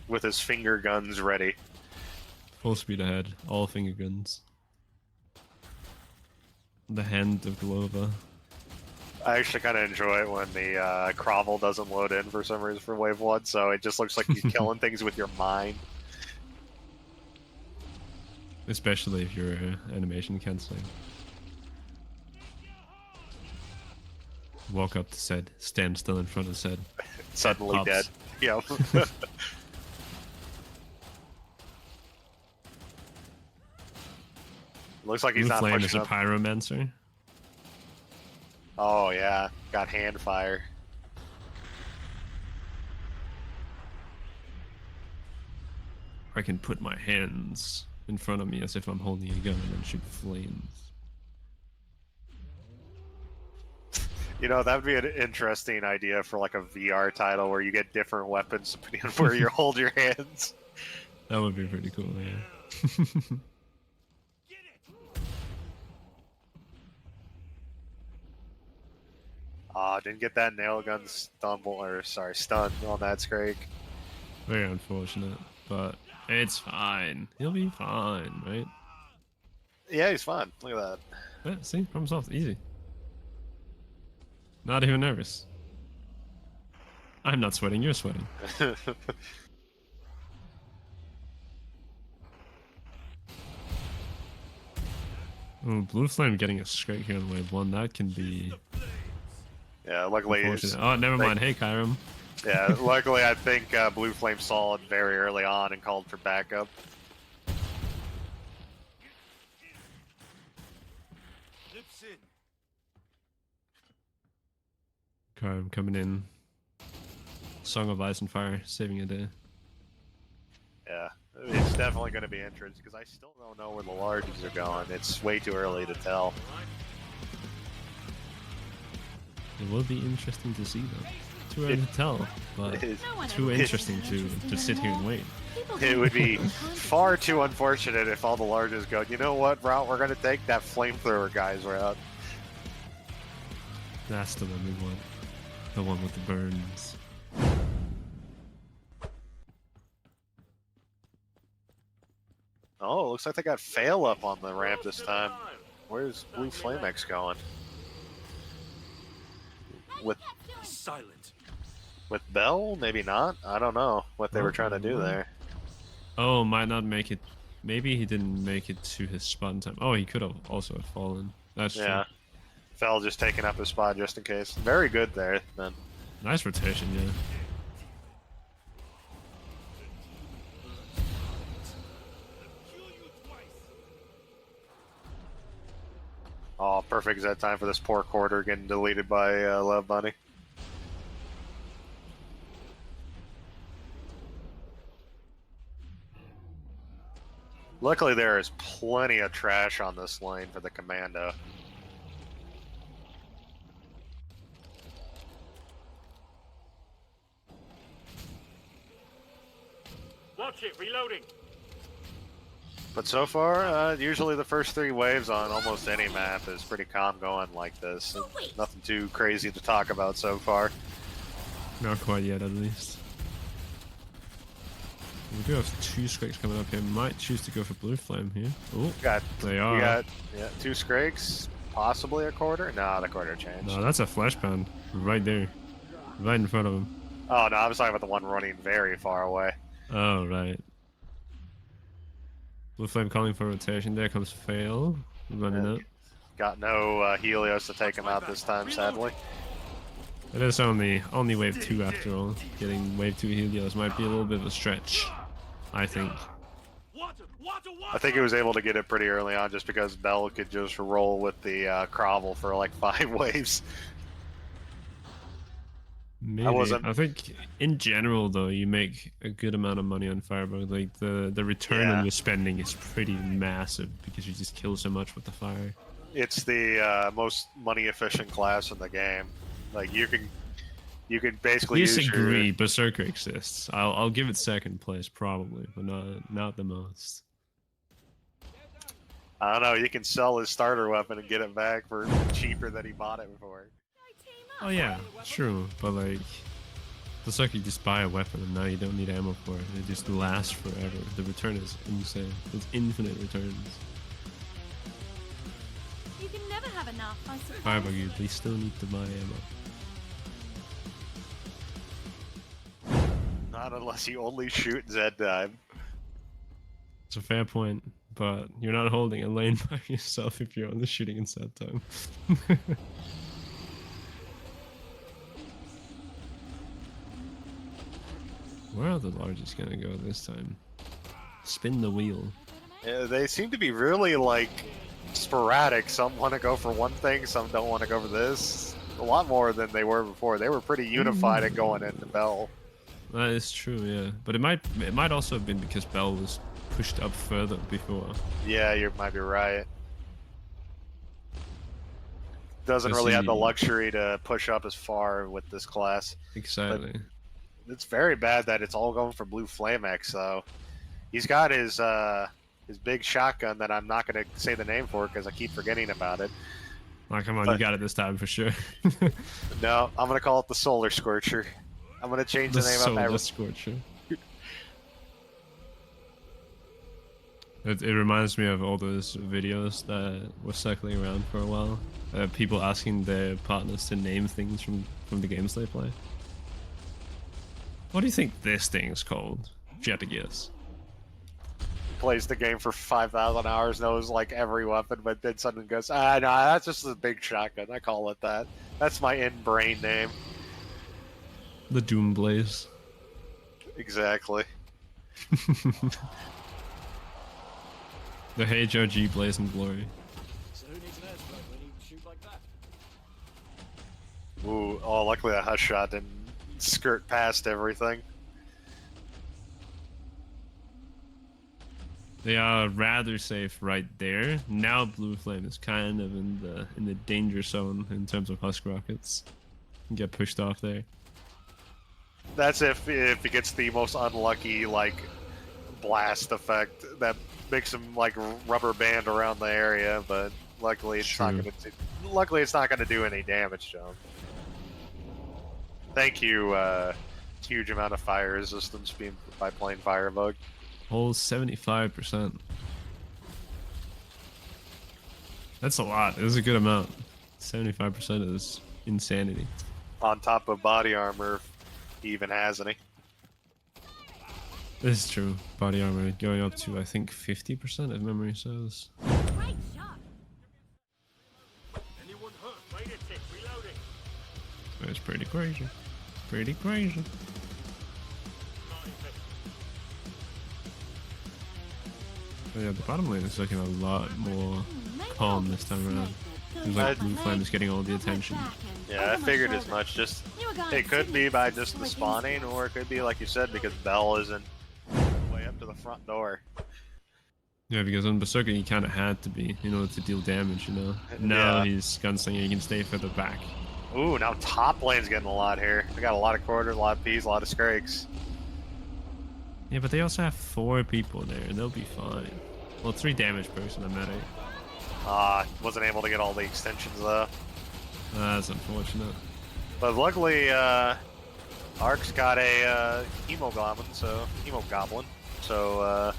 With his finger guns ready. Full speed ahead, all finger guns. The hand of Glover. I actually kind of enjoy it when the Crovel doesn't load in for some reason for Wave 1, so it just looks like you're killing things with your mind. Especially if you're animation canceling. Walk up to Zed, stand still in front of Zed. Suddenly Pops. dead. Yep. Looks like he's not Flame is pushing a up. pyromancer. Oh yeah, got hand fire. I can put my hands in front of me as if I'm holding a gun and then shoot flames. You know, that would be an interesting idea for like a VR title where you get different weapons depending on where you hold your hands. That would be pretty cool, yeah. Ah, didn't get that nail gun stumble or sorry, stun on that Scrake. Very unfortunate, but it's fine. He'll be fine, right? Yeah, he's fine. Look at that. Yeah, see, problem solved. Easy. Not even nervous. I'm not sweating, you're sweating. Oh, Blue Flame getting a Scrake here on wave 1, that can be Yeah, luckily. unfortunate. Oh, never mind. Hey, Kyrum. Yeah, luckily I think Blue Flame saw it very early on and called for backup. Kyrum coming in. Song of Ice and Fire, saving a day. Yeah, it's definitely going to be entrance because I still don't know where the larges are going. It's way too early to tell. It will be interesting to see though. Too early to tell, but It- too interesting to sit here and wait. It would be far too unfortunate if all the larges go, you know what route we're going to take? That flamethrower guy's route. That's the one we want. The one with the burns. Oh, looks like they got fail up on the ramp this time. Where's Blueflamex going? With Silent. with Bell? Maybe not. I don't know what they were trying to do there. Oh, might not make it. Maybe he didn't make it to his spot in time. Oh, he could have also have fallen. That's Yeah. true. Fell just taking up his spot just in case. Very good there, then. Nice rotation, yeah. Oh, perfect Z time for this poor quarter getting deleted by LuvBunni. Luckily, there is plenty of trash on this lane for the Commando. Watch it, reloading. But so far, usually the first 3 waves on almost any map is pretty calm going like this. Nothing too crazy to talk about so far. Not quite yet, at least. We do have 2 Scrakes coming up here. Might choose to go for Blue Flame here. Oh, they are. You got 2 Scrakes, possibly a quarter. No, the quarter changed. No, that's a flash pound right there, right in front of him. Oh no, I was talking about the one running very far away. Oh right. Blue Flame calling for rotation. There comes Fail running up. Got no Helios to take him out this time, sadly. It is only wave 2 after all. Getting wave 2 Helios might be a little bit of a stretch, I think. I think he was able to get it pretty early on just because Bell could just roll with the Grovel for like 5 waves. Maybe. I think in general though, you make a good amount of money on Firebug. Like the return on your spending is pretty massive because you just kill so much with the fire. It's the most money efficient class in the game. Like you can basically Disagree, Berserker exists. I'll give it second place probably, but not the most. I don't know, you can sell his starter weapon and get it back for cheaper than he bought it for. Oh yeah, true, but like Berserker, you just buy a weapon and now you don't need ammo for it. It just lasts forever. The return is insane. It's infinite returns. You can never have enough, I suppose. Firebug, they still need to buy ammo. Not unless you only shoot Z time. It's a fair point, but you're not holding a lane by yourself if you're only shooting in set time. Where are the largest gonna go this time? Spin the wheel. Yeah, they seem to be really like sporadic. Some want to go for one thing, some don't want to go for this. A lot more than they were before. They were pretty unified at going into Bell. That is true, yeah. But it might also have been because Bell was pushed up further before. Yeah, you might be right. Doesn't Does really have the he- luxury to push up as far with this class. Exactly. It's very bad that it's all going for Blueflamex, though. He's got his big shotgun that I'm not going to say the name for because I keep forgetting about it. Oh, come on, But- you got it this time for sure. No, I'm going to call it the Solar Scorcher. I'm going to change the name Solar up. Scorcher. It reminds me of all those videos that were circling around for a while. People asking their partners to name things from the games they play. What do you think this thing's called? If you had to guess. Plays the game for 5,000 hours, knows like every weapon, but then suddenly goes, no, that's just a big shotgun. I call it that. That's my in-brain name. The Doom Blaze. Exactly. The HOG Blaze and Glory. So who needs an airstrike when you shoot like that? Ooh, oh, luckily that hush shot didn't skirt past everything. They are rather safe right there. Now Blue Flame is kind of in the danger zone in terms of husk rockets. Can get pushed off there. That's if he gets the most unlucky like blast effect that makes him like rubber band around the area, but luckily it's not going to do any damage to him. Thank you, huge amount of fire resistance being by playing Firebug. Whole 75%. That's a lot. It is a good amount. 75% is insanity. On top of body armor, he even has any. This is true. Body armor going up to, I think, 50% if memory serves. Great shot. Anyone hurt? Wait a sec. Reloading. It's pretty crazy. Pretty crazy. But yeah, the bottom lane is looking a lot more calm this time around. Seems like Blue Flame is getting all the attention. Yeah, I figured as much. Just it could be by just the spawning, or it could be like you said because Bell isn't way up to the front door. Yeah, because on Berserker he kind of had to be in order to deal damage, you know. Now he's gunslinger, he can stay further back. Ooh, now top lane's getting a lot here. They got a lot of quarters, a lot of P's, a lot of Scrakes. Yeah, but they also have 4 people there, and they'll be fine. Well, 3 damage person, I meant it. Wasn't able to get all the extensions though. That's unfortunate. But luckily, Ark's got a Hemogoblin, so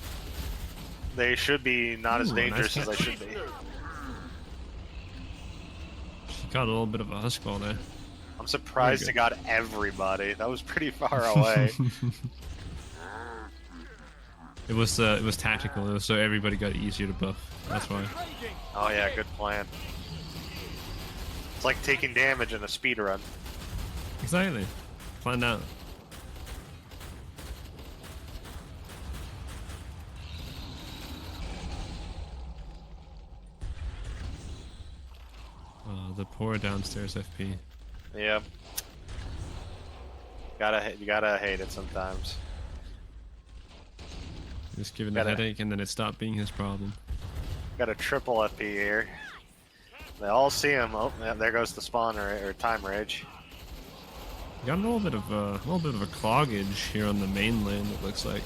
they should be not as Ooh, dangerous nice as they should be. She got a little bit of a husk ball there. I'm surprised it got everybody. That was pretty far away. It was tactical. It was so everybody got easier to buff. That's why. Oh yeah, good plan. It's like taking damage in a speed run. Exactly. Planned out. Oh, the poor downstairs FP. Yeah. You gotta hate it sometimes. Just giving a headache, and then it stopped being his problem. Got a triple FP here. They all see him. Oh, yeah, there goes the spawn or time rage. Got a little bit of a cloggage here on the main lane. It looks like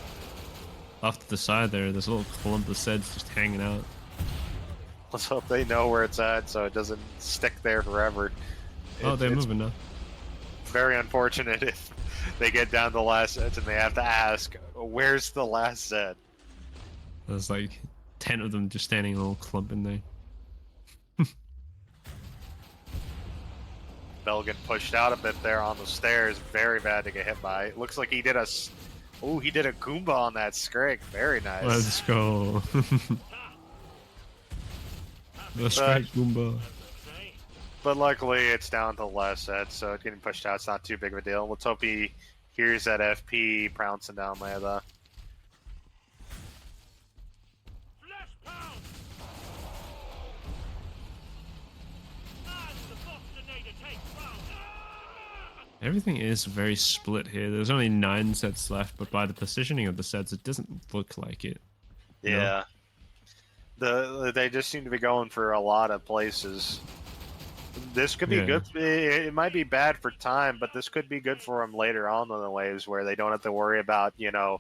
off to the side there. There's a little clump of Seds just hanging out. Let's hope they know where it's at so it doesn't stick there forever. Oh, they're moving now. Very unfortunate if they get down to the last Zeds and they have to ask, where's the last Zed? There's like 10 of them just standing in a little clump in there. Bell getting pushed out a bit there on the stairs. Very bad to get hit by. It looks like he did a Goomba on that Scrake. Very nice. Let's go. The straight Goomba. But luckily it's down to the last set, so getting pushed out is not too big of a deal. Let's hope he Here's that FP pouncing down there, though. Flash pound. And the Bostinator takes round. Everything is very split here. There's only 9 sets left, but by the positioning of the sets, it doesn't look like it. You know? Yeah. They just seem to be going for a lot of places. This could be good. It might be bad for time, but this could be good for them later on in the waves where they don't have to worry about, you know,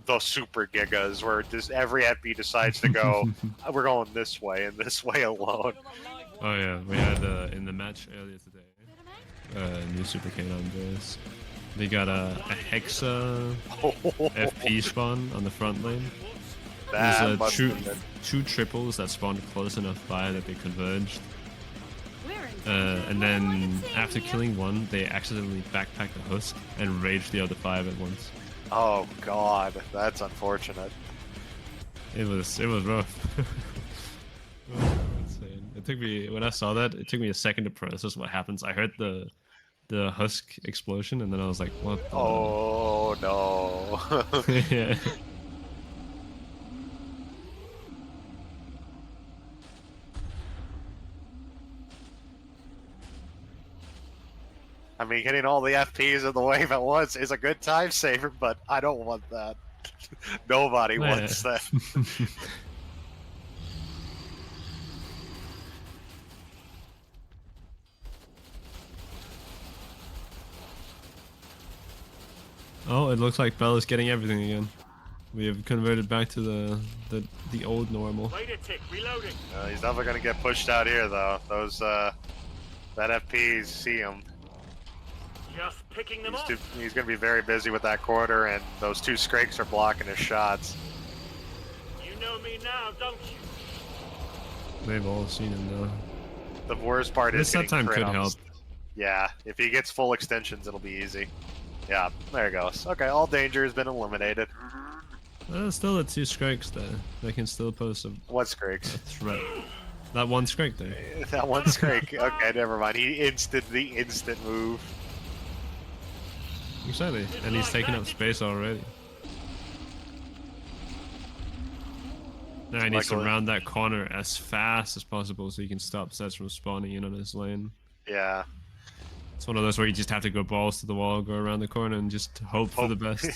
the super gigas where just every FP decides to go, we're going this way and this way alone. Oh yeah, we had in the match earlier today, new super K9 They got a Hexa FP spawn on the front lane. There's two triples that spawned close enough by that they converged. And then after killing one, they accidentally backpacked the husk and raged the other 5 at once. Oh god, that's unfortunate. It was rough. It was insane. It took me, when I saw that, it took me a second to process what happens. I heard the husk explosion and then I was like, what the... Oh no. Yeah. I mean, hitting all the FPs of the wave at once is a good time saver, but I don't want that. Nobody wants that. Oh, it looks like Bell is getting everything again. We have converted back to the old normal. Wait a tick, reloading. He's definitely gonna get pushed out here, though. Those that FPs see him. Just picking them up. He's gonna be very busy with that quarter, and those 2 Skrakes are blocking his shots. You know me now, don't you? They've all seen him though. The worst part is this time could crits. help. Yeah, if he gets full extensions, it'll be easy. Yeah, there it goes. Okay, all danger has been eliminated. Still the 2 Skrakes there. They can still pose What Skrakes? a threat. That one Skrake there. That one Skrake. Okay, never mind. He instant move. Exactly, and he's taking up space already. Now he needs to round that corner as fast as possible so he can stop sets from spawning in on his lane. Yeah. It's one of those where you just have to go balls to the wall, go around the corner, and just hope for the best.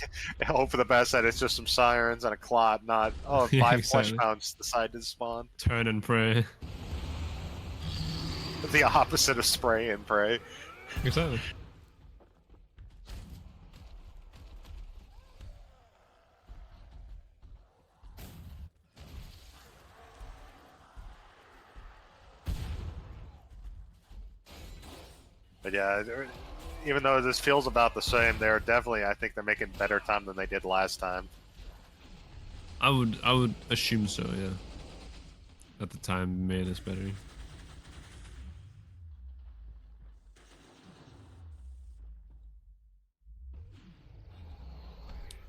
Hope for the best that it's just some sirens and a clot, not, oh, Yeah, 5 exactly. flesh pounds decide to spawn. Turn and pray. The opposite of spray and pray. Exactly. But yeah, even though this feels about the same, they're definitely, I think they're making better time than they did last time. I would assume so, yeah. At the time, made us better.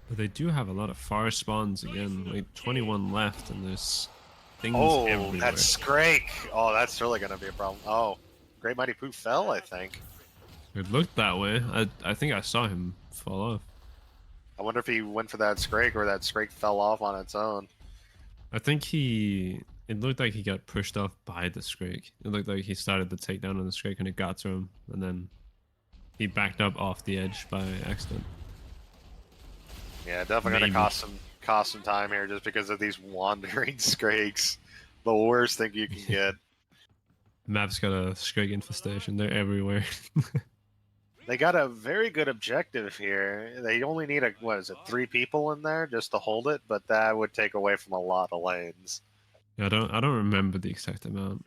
But they do have a lot of far spawns again, like 21 left, and there's things everywhere. Oh, that's Skrake. Oh, that's really gonna be a problem. Oh, Great Mighty Pooh fell, I think. It looked that way. I think I saw him fall off. I wonder if he went for that Skrake or that Skrake fell off on its own. I think it looked like he got pushed off by the Skrake. It looked like he started the takedown on the Skrake and it got to him, and then he backed up off the edge by accident. Yeah, definitely gonna cost some time here just because of these wandering Skrakes. The worst thing you can get. Map's got a Skrake infestation. They're everywhere. They got a very good objective here. They only need 3 people in there just to hold it, but that would take away from a lot of lanes. Yeah, I don't remember the exact amount,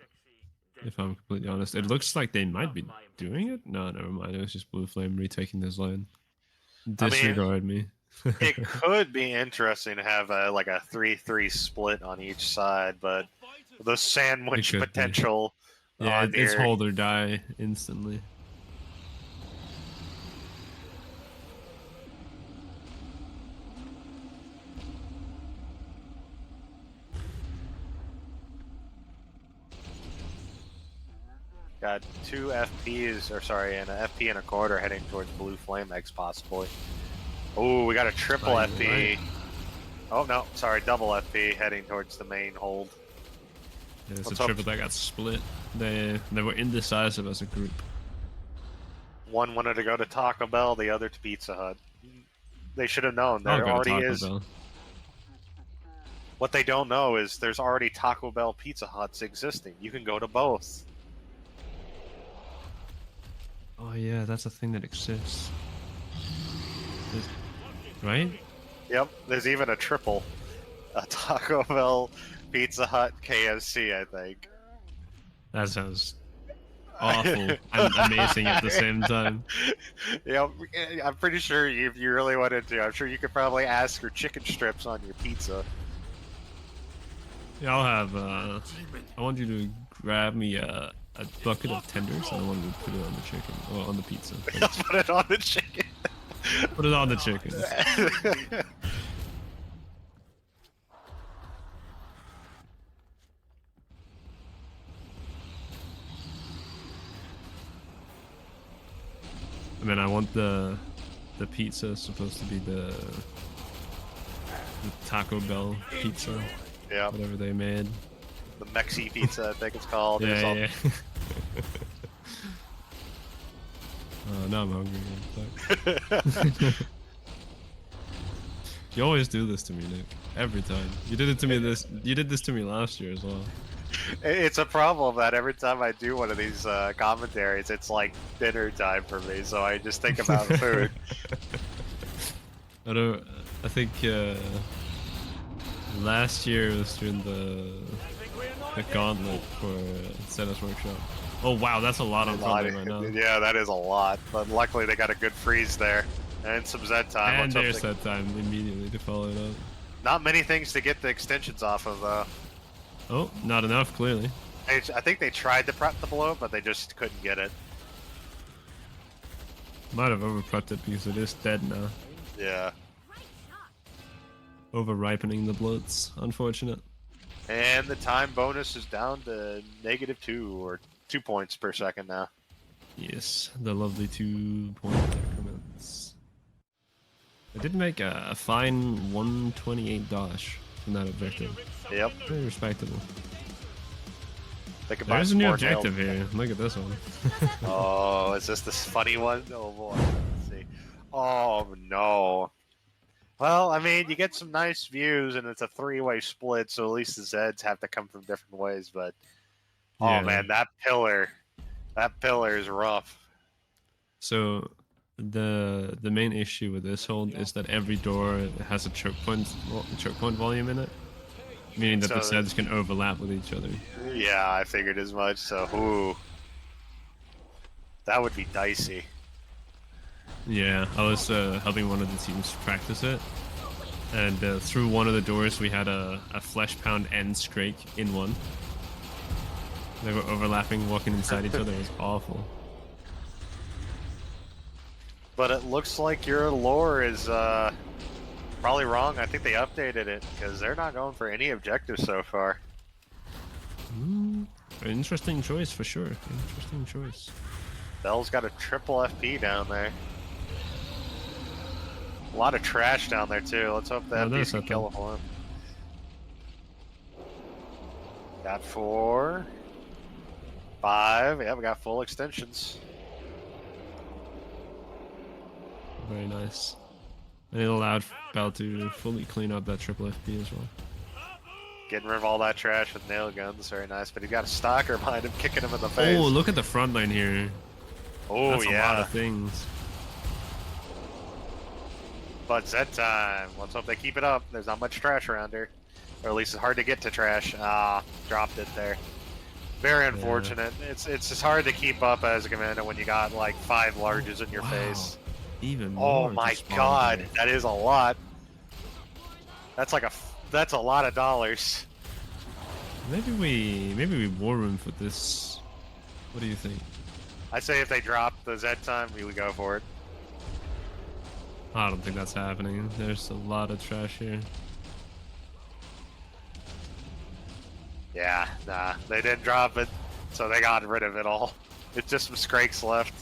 if I'm completely honest. It looks like they might be doing it. No, never mind. It was just Blueflame retaking this lane. Disregard me. It could be interesting to have a 3-3 split on each side, but the sandwich potential. Yeah, it's hold or die instantly. Got 2 FPs, or sorry, and an FP and a quarter heading towards Blueflamex possibly. Oh, we got a triple FP. Oh no, sorry, double FP heading towards the main hold. Yeah, it's a triple that got split. They were indecisive as a group. One wanted to go to Taco Bell, the other to Pizza Hut. They should have known. There already is. Bell. What they don't know is there's already Taco Bell Pizza Huts existing. You can go to both. Oh yeah, that's a thing that exists. Right? Yep, there's even a triple. A Taco Bell, Pizza Hut, KFC, I think. That sounds awful and amazing at the same time. Yeah, I'm pretty sure if you really wanted to, I'm sure you could probably ask for chicken strips on your pizza. Yeah, I'll have, I want you to grab me a bucket of tenders and I want you to put it on the chicken, or on the pizza. Put it on the chicken. Put it on the chicken. I mean, I want the pizza supposed to be the Taco Bell pizza. Yeah. Whatever they made. The Mexi pizza, I think it's called. Yeah, yeah. Now I'm hungry. You always do this to me, Nick. Every time. You did this to me last year as well. It's a problem that every time I do one of these commentaries, it's like dinner time for me, so I just think about food. I think last year was during the gauntlet for Sena's Workshop. Oh wow, that's a lot on front right now. Yeah, that is a lot, but luckily they got a good freeze there. And some Z time. And there's Z time immediately to follow it up. Not many things to get the extensions off of, though. Oh, not enough, clearly. I think they tried to prep the blow, but they just couldn't get it. Might have over-prepped it because it is dead now. Yeah. Over-ripening the bloods. Unfortunate. And the time bonus is down to -2, or 2 points per second now. Yes, the lovely 2-point increments. I did make a fine 128 dash from that objective. Yep. Very respectable. There's a new objective here. Look at this one. Oh, is this funny one? Oh boy. Let's see. Oh no. Well, I mean, you get some nice views, and it's a 3-way split, so at least the Zeds have to come from different ways. But yeah. Oh man, that pillar is rough. So the main issue with this hold is that every door has a choke point volume in it, meaning that the Zeds can overlap with each other. Yeah, I figured as much. So, ooh, that would be dicey. Yeah, I was helping one of the teams practice it, and through one of the doors we had a flesh pound and Scrake in one. They were overlapping, walking inside each other. It was awful. But it looks like your lore is probably wrong. I think they updated it because they're not going for any objectives so far. Interesting choice for sure. Interesting choice. Bell's got a triple FP down there. A lot of trash down there too. Let's hope the FPs can kill him for him. Got 4, 5. Yeah, we got full extensions. Very nice. And it allowed Bell to fully clean up that triple FP as well. Getting rid of all that trash with nail guns, very nice. But he got a stalker behind him, kicking him in the face. Oh, look at the front line here. Oh, that's yeah. a lot of things. But Z time. Let's hope they keep it up. There's not much trash around here. Or at least it's hard to get to trash. Ah, dropped it there. Very unfortunate. Yeah. It's just hard to keep up as a commander when you got like 5 larges in your face. Even more. Oh my god, that is a lot. That's a lot of dollars. Maybe we war room for this. What do you think? I say if they drop the Z time, we would go for it. I don't think that's happening. There's a lot of trash here. Yeah, nah, they didn't drop it, so they got rid of it all. It's just some Skrakes left.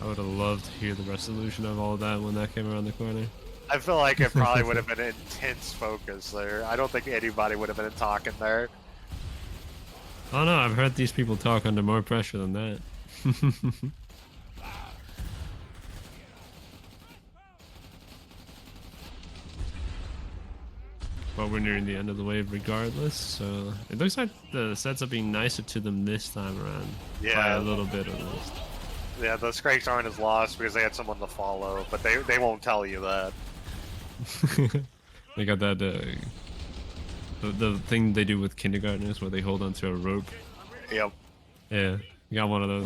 I would have loved to hear the resolution of all that when that came around the corner. I feel like it probably would have been an intense focus there. I don't think anybody would have been talking there. Oh no, I've heard these people talk under more pressure than that. But we're nearing the end of the wave regardless, so it looks like the sets are being nicer to them this time around. Yeah, by a little bit at least. Yeah, the Skrakes aren't as lost because they had someone to follow, but they won't tell you that. They got that the thing they do with kindergartners where they hold onto a rope. Yep. Yeah, you got one of those.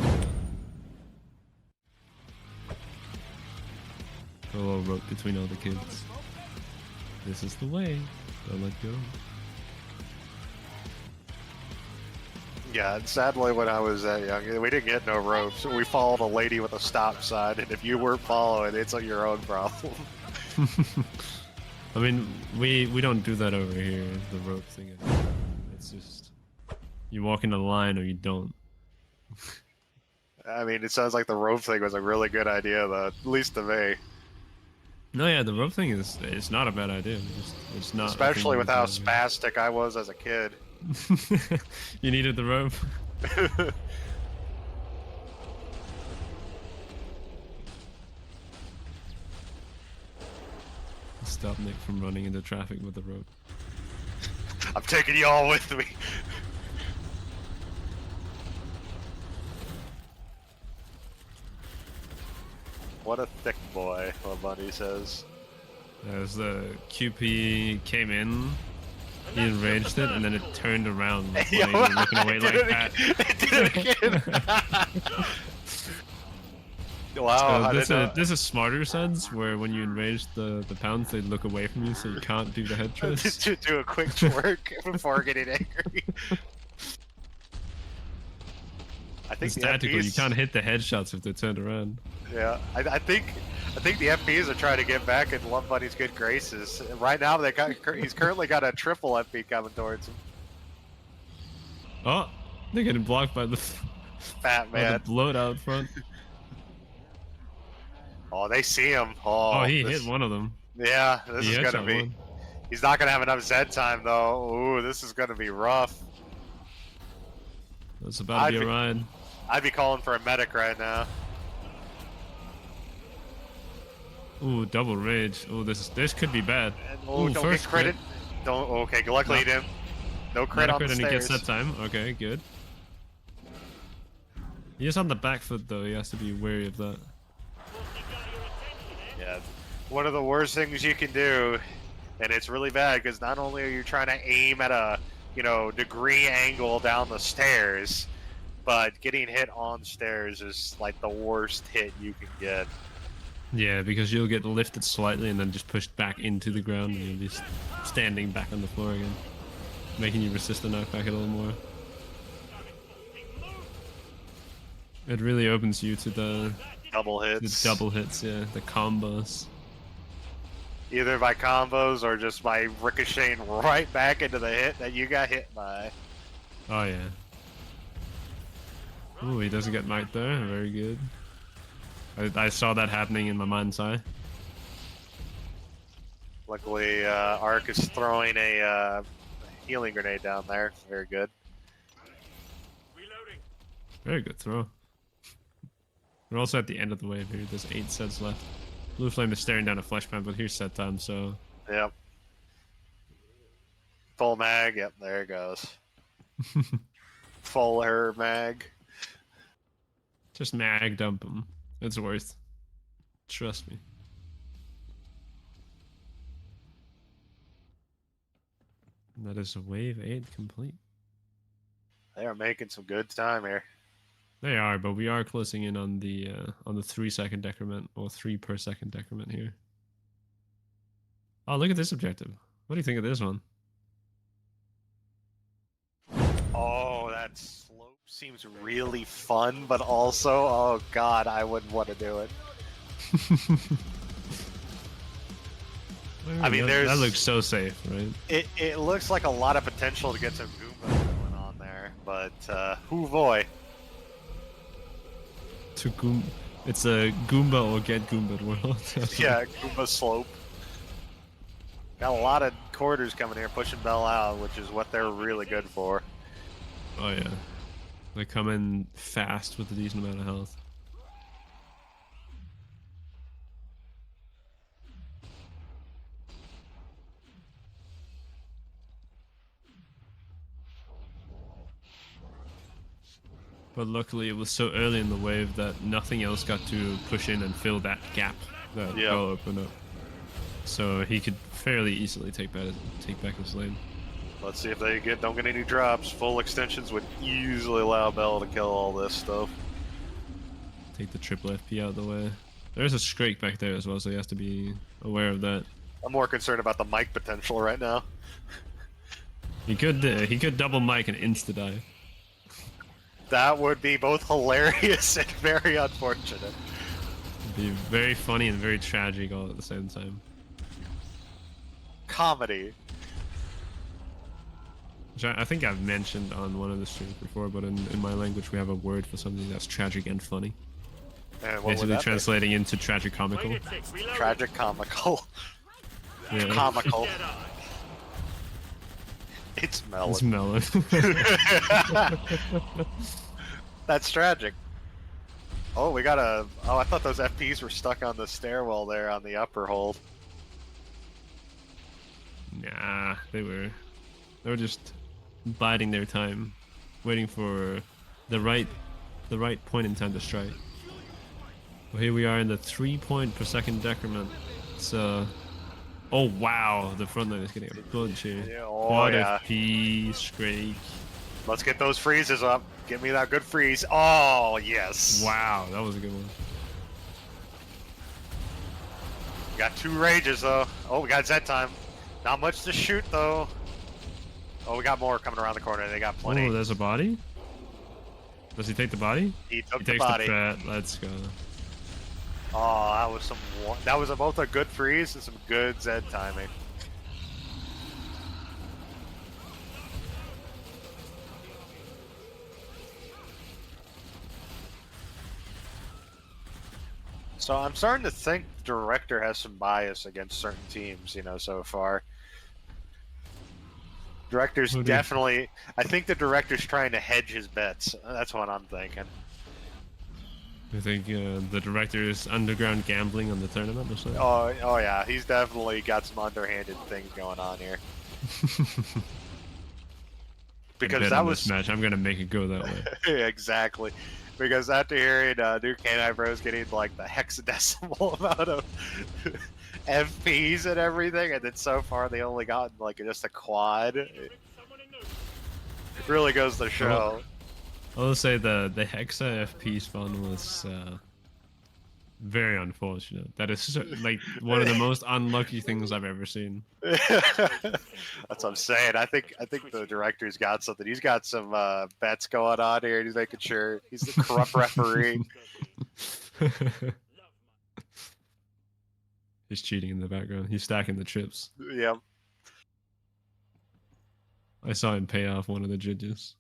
A little rope between all the kids. This is the way. Don't let go. Yeah, and sadly when I was that young, we didn't get no ropes. We followed a lady with a stop sign, and if you weren't following, it's your own problem. I mean, we don't do that over here, the rope thing. It's just, you walk in the line or you don't. I mean, it sounds like the rope thing was a really good idea, though, at least to me. No, yeah, the rope thing it's not a bad idea. It's not. Especially with how spastic I was as a kid. You needed the rope. Stop Nick from running into traffic with the rope. I'm taking you all with me. What a thick boy, LuvBunni says. As the QP came in, he enraged it, and then it turned around, like, looking away like that. It did it again. Wow, so this is smarter sense, where when you enrage the pounds, they look away from you, so you can't do the head twist. Just to do a quick twerk before getting angry. I think it's tactical. You can't hit the headshots if they're turned around. Yeah, I think the FPs are trying to get back in LuvBunni's good graces. Right now, he's currently got a triple FP coming towards him. Oh, they're getting blocked by the fat man. The bloat out front. Oh, they see him. Oh, he hit one of them. Yeah, this is gonna be. He's not gonna have enough Z time though. Ooh, this is gonna be rough. That's about to be a ride. I'd be calling for a medic right now. Ooh, double rage. Ooh, this could be bad. Ooh, don't first get credit. Don't. Okay, luckily he didn't. No crit on the stairs. And he gets that time. Okay, good. He's on the back foot though. He has to be wary of that. Yeah, one of the worst things you can do, and it's really bad because not only are you trying to aim at a degree angle down the stairs, but getting hit on stairs is like the worst hit you can get. Yeah, because you'll get lifted slightly and then just pushed back into the ground, and you'll be standing back on the floor again, making you resist the knockback a little more. It really opens you to the double hits. The double hits, yeah, the combos. Either by combos or just by ricocheting right back into the hit that you got hit by. Oh yeah. Ooh, he doesn't get mic'd there. Very good. I saw that happening in my mind's eye. Luckily, Ark is throwing a healing grenade down there. Very good. Reloading. Very good throw. We're also at the end of the wave here. There's 8 sets left. Blueflame is staring down a flesh pan, but here's set time, so... Yep. Full mag. Yep, there it goes. Full her mag. Just mag dump him. It's worth. Trust me. And that is a wave 8 complete. They are making some good time here. They are, but we are closing in on the 3-second decrement, or 3 per second decrement here. Oh, look at this objective. What do you think of this one? Oh, that slope seems really fun, but also, oh god, I wouldn't want to do it. I mean, that looks so safe, right? It looks like a lot of potential to get some Goomba going on there, but hoo boy. to Goom. It's a Goomba or get Goomba'd world. Yeah, Goomba slope. Got a lot of quarters coming here, pushing Bell out, which is what they're really good for. Oh yeah, they come in fast with a decent amount of health. But luckily it was so early in the wave that nothing else got to push in and fill that gap that Bell opened up. So he could fairly easily take back his lane. Let's see if they don't get any drops. Full extensions would easily allow Bell to kill all this stuff. Take the triple FP out of the way. There's a Scrake back there as well, so he has to be aware of that. I'm more concerned about the mic potential right now. He could double mic and insta dive. That would be both hilarious and very unfortunate. It'd be very funny and very tragic all at the same time. Comedy. Which I think I've mentioned on one of the streams before, but in my language we have a word for something that's tragic and funny. And what basically translating into tragic comical. Tragic comical. Yeah. Comical. It's Melon. It's Melon. That's tragic. Oh, we got a... Oh, I thought those FPs were stuck on the stairwell there on the upper hold. Nah, they were just biding their time, waiting for the right point in time to strike. Well, here we are in the 3 point per second decrement. So, oh wow, the front line is getting a bunch here. Yeah, oh, Quad yeah. FP, Scrake. Let's get those freezes up. Give me that good freeze. Oh, yes. Wow, that was a good one. We got 2 rages, though. Oh, we got Z time. Not much to shoot, though. Oh, we got more coming around the corner. They got plenty. Oh, there's a body? Does he take the body? He took He the takes body. the pet. Let's go. Oh, that was that was both a good freeze and some good Z timing. So I'm starting to think the director has some bias against certain teams, you know, so far. Director's definitely... I think the director's trying to hedge his bets. That's what I'm thinking. I think the director is underground gambling on the tournament or something. Oh yeah, he's definitely got some underhanded things going on here. Because that was this match, I'm gonna make it go that way. exactly. Because after hearing New Canine Bros getting like the hexadecimal amount of FPs and everything, and then so far they only gotten like just a quad. It really goes to show. I'll say the Hexa FP spawn was very unfortunate. That is like one of the most unlucky things I've ever seen. That's what I'm saying. I think the director's got something. He's got some bets going on here. He's making sure he's the corrupt referee. He's cheating in the background. He's stacking the chips. Yep. I saw him pay off one of the judges.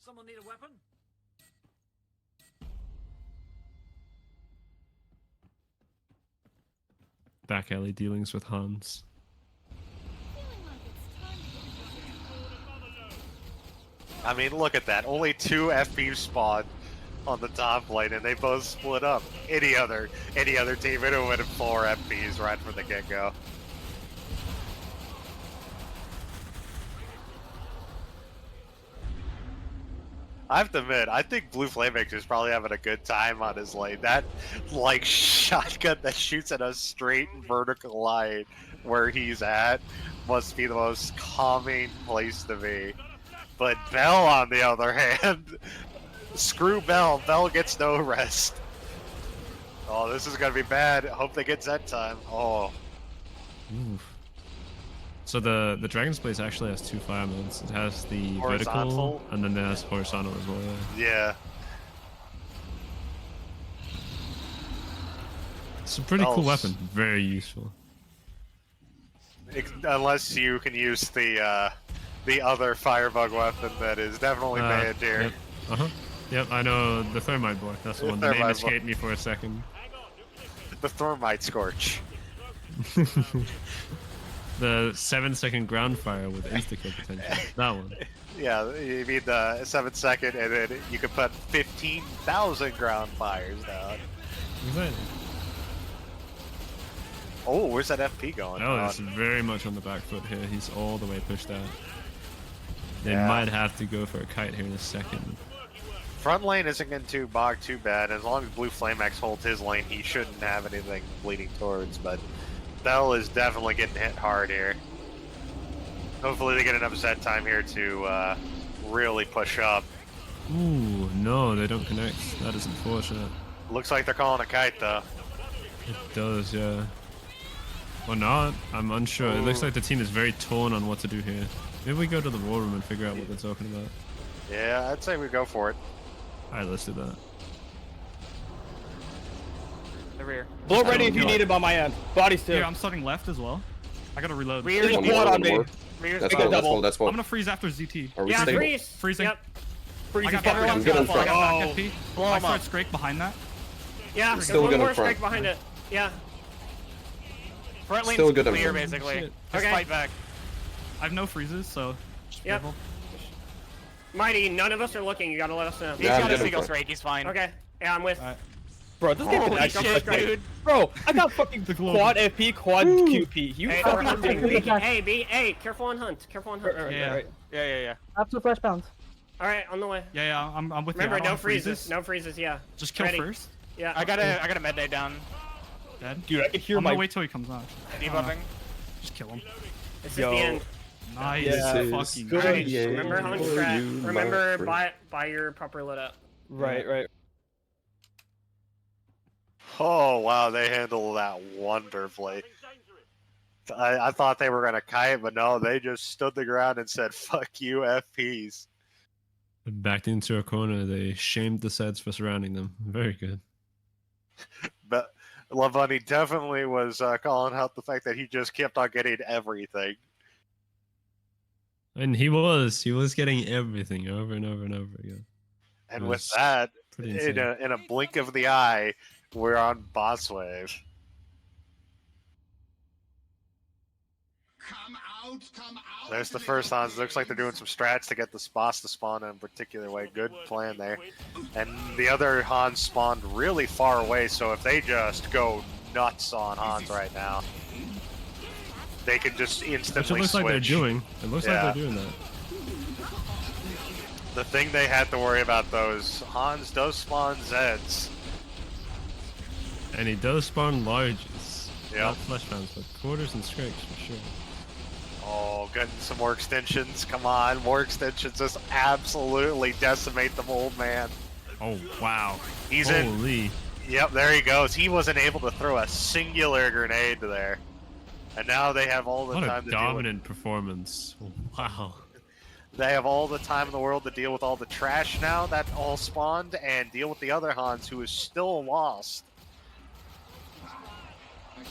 Someone need a weapon? Back alley dealings with Hans. I mean, look at that. Only 2 FPs spawned on the top lane, and they both split up. Any other team would have went 4 FPs right from the get-go. I have to admit, I think Blueflamex is probably having a good time on his lane. That, like, shotgun that shoots at a straight vertical line where he's at must be the most calming place to be. But Bell, on the other hand, screw Bell. Bell gets no rest. Oh, this is going to be bad. Hope they get Z time. Oh. Oof. So the Dragon's Blaze actually has 2 fire modes. It has the vertical, and then there's horizontal as well. Yeah. It's a pretty cool weapon. Very useful. Unless you can use the other firebug weapon that is definitely banned here. Yep. Uh-huh. Yep, I know the Thermite boy. That's the one. The name escaped me for a second. The Thermite Scorch. The 7-second ground fire with insta-kill potential. That one. Yeah, you mean the 7-second, and then you can put 15,000 ground fires down. Exactly. Oh, where's that FP going? Oh, it's very much on the back foot here. He's all the way pushed out. They Yeah. might have to go for a kite here in a second. Front lane isn't getting too bogged too bad. As long as Blueflamex holds his lane, he shouldn't have anything bleeding towards, but Bell is definitely getting hit hard here. Hopefully they get enough set time here to really push up. Ooh, no, they don't connect. That is unfortunate. Looks like they're calling a kite, though. It does, yeah. Or not. I'm unsure. It looks like the team is very torn on what to do here. Maybe we go to the war room and figure out what they're talking about. Yeah, I'd say we go for it. Alright, let's do that. The rear. Blow ready if you need it by my end. Body still. Yeah, I'm starting left as well. I gotta reload. Rear's One quad more, on one more. Rear's That's quad. one, that's one, that's I'm one. gonna freeze after ZT. Are we Yeah, stable? freeze. Freezing. Yep. Freeze I got is back, fucking I'm good in front. back FP. Blow I him start up. Scrake behind that. Yeah, there's Still one good in more front. strike behind it. Yeah. Front lane's Still good in clear, front. basically. Shit. Just Okay. fight back. I have no freezes, so just be Yep. careful. Mighty, none of us are looking. You gotta let us know. He's Yeah, I'm got a good in single front. strike. He's fine. Okay. Yeah, I'm with. Alright. Bro, this game Holy is actually shit, like, dude. bro, I got fucking global. quad FP, quad QP. You Hey, we're fucking hunting. kidding me? Hey, hey, careful on hunt. Careful on hunt. Yeah. Yeah. Absolute flash pounds. All right, on the way. Yeah, I'm with Remember, you. I don't no have freezes. No freezes. Yeah. Just kill Ready. first. Yeah. I got a med nade down. Dead. Dude, I can hear I'm my. gonna wait till he comes out. Debuffing. Just kill him. This is Yo. the end. Nice. Yeah. Fucking Good. Alright, Yeah, remember hunt for strat. you, my Remember friend. buy your proper lit up. Right. Oh, wow, they handled that wonderfully. I thought they were going to kite, but no, they just stood the ground and said, fuck you, FPs. Backed into a corner, they shamed the Seds for surrounding them. Very good. But LuvBunni definitely was calling out the fact that he just kept on getting everything. And he was getting everything over and over and over again. And It with was that, pretty in insane. a blink of the eye, we're on boss wave. There's the first Hans. Looks like they're doing some strats to get the boss to spawn in a particular way. Good plan there. And the other Hans spawned really far away, so if they just go nuts on Hans right now, they can just Which it instantly looks switch. like they're doing. It looks Yeah. like they're doing that. The thing they had to worry about, though, is Hans does spawn Zeds. And he does spawn larges. Yep. Not flesh pounds, but quarters and scrapes for sure. Oh, getting some more extensions. Come on, more extensions. Just absolutely decimate the old man. Oh, wow. He's in. Holy. Yep, there he goes. He wasn't able to throw a singular grenade there. And now they have all the What time a to dominant performance. Wow. They have all the time in the world to deal with all the trash now that all spawned and deal with the other Hans who is still lost.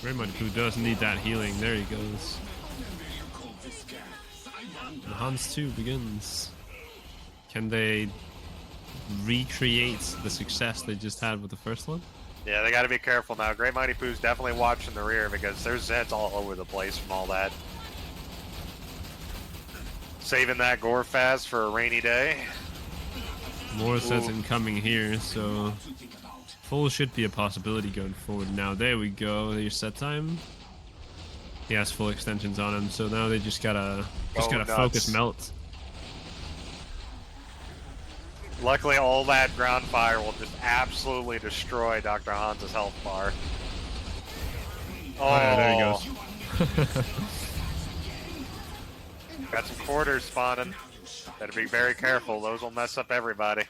Raymond who does need that healing. There he goes. And Hans 2 begins. Can they recreate the success they just had with the first one? Yeah, they got to be careful now. Great Mighty Pooh's definitely watching the rear because there's Zeds all over the place from all that. Saving that gore fast for a rainy day. More sets incoming here, so full should be a possibility going forward. Now, there we go. There's set time. He has full extensions on him, so now they just gotta nuts. focus melt. Luckily, all that ground fire will just absolutely destroy Dr. Hans's health bar. Oh, yeah, there he goes. Got some quarters spawning. Better be very careful. Those will mess up everybody.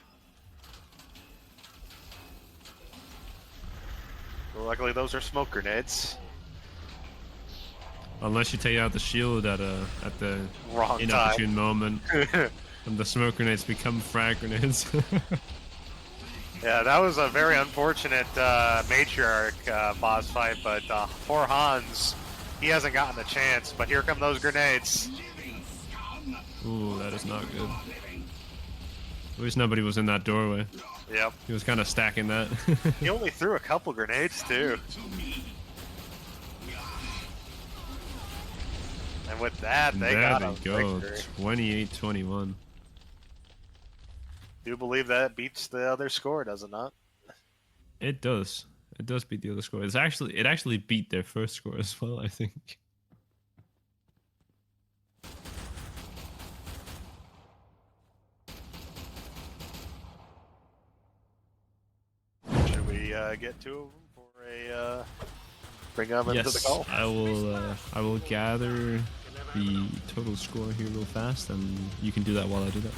Well, luckily, those are smoke grenades. Unless you take out the shield at the Wrong inopportune time. moment, and the smoke grenades become frag grenades. Yeah, that was a very unfortunate matriarch boss fight, but poor Hans, he hasn't gotten a chance. But here come those grenades. Ooh, that is not good. At least nobody was in that doorway. Yep. He was kind of stacking that. He only threw a couple grenades too. And with that, they there got they a go. victory. 28-21. Do you believe that beats the other score, does it not? It does. It does beat the other score. It actually beat their first score as well, I think. Should we get to them for a bring them into the call? I will gather the total score here real fast, and you can do that while I do that.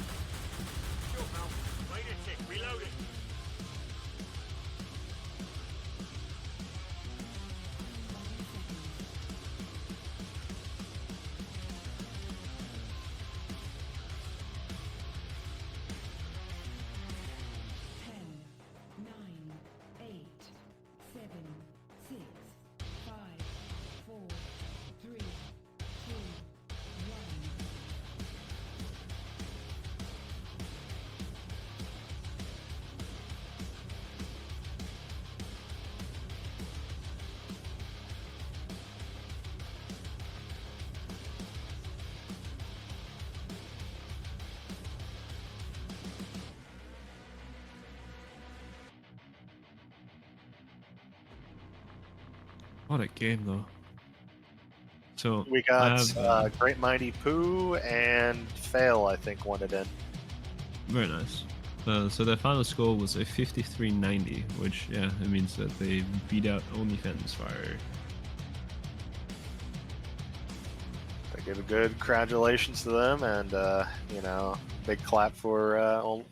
What a game, though. So We got Great Mighty Pooh and Fail, I think, won it in. Very nice. So their final score was a 53-90, which, yeah, it means that they beat out OnlyFansFire. I give a good congratulations to them, and you know, big clap for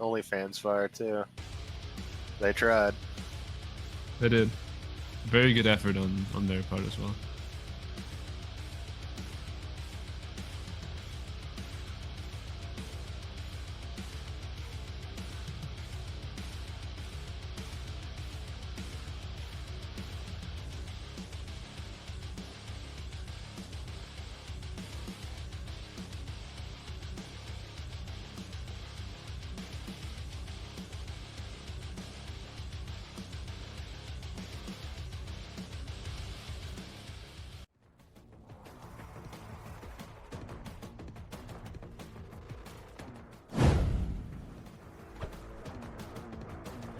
OnlyFansFire too. They tried. They did. Very good effort on their part as well.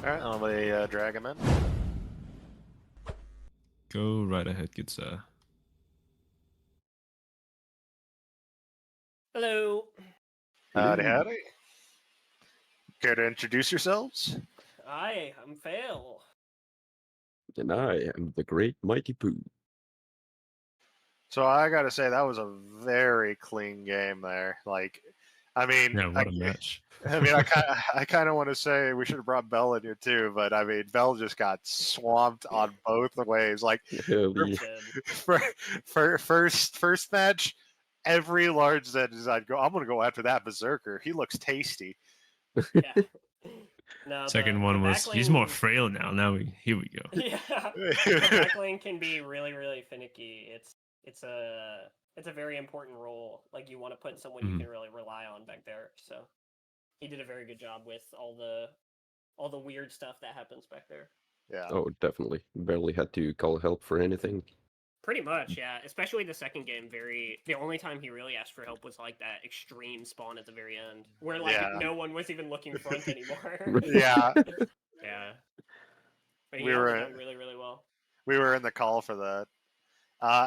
Alright, I'll be drag him in. Go right ahead, good sir. Hello. Howdy, howdy. Care to introduce yourselves? I'm Fail. And I am the Great Mighty Pooh. So I gotta say, that was a very clean game there. Like, I mean, Yeah, what a match. I mean, I kind of want to say we should have brought Bell in here too, but I mean, Bell just got swamped on both the ways. Like, first match, every large Zed is I'm gonna go after that Berserker. He looks tasty. Yeah. No, Second one was he's more frail now. Here we go. Yeah, the backlane can be really, really finicky. It's a very important role. Like, you want to put someone you can really rely on back there. So he did a very good job with all the weird stuff that happens back there. Yeah. Oh, definitely. Barely had to call help for anything. Pretty much, yeah. Especially the second game. The only time he really asked for help was like that extreme spawn at the very end, where like no one was even looking front anymore. Yeah. Yeah. But he held it down really, really well. We were in the call for that.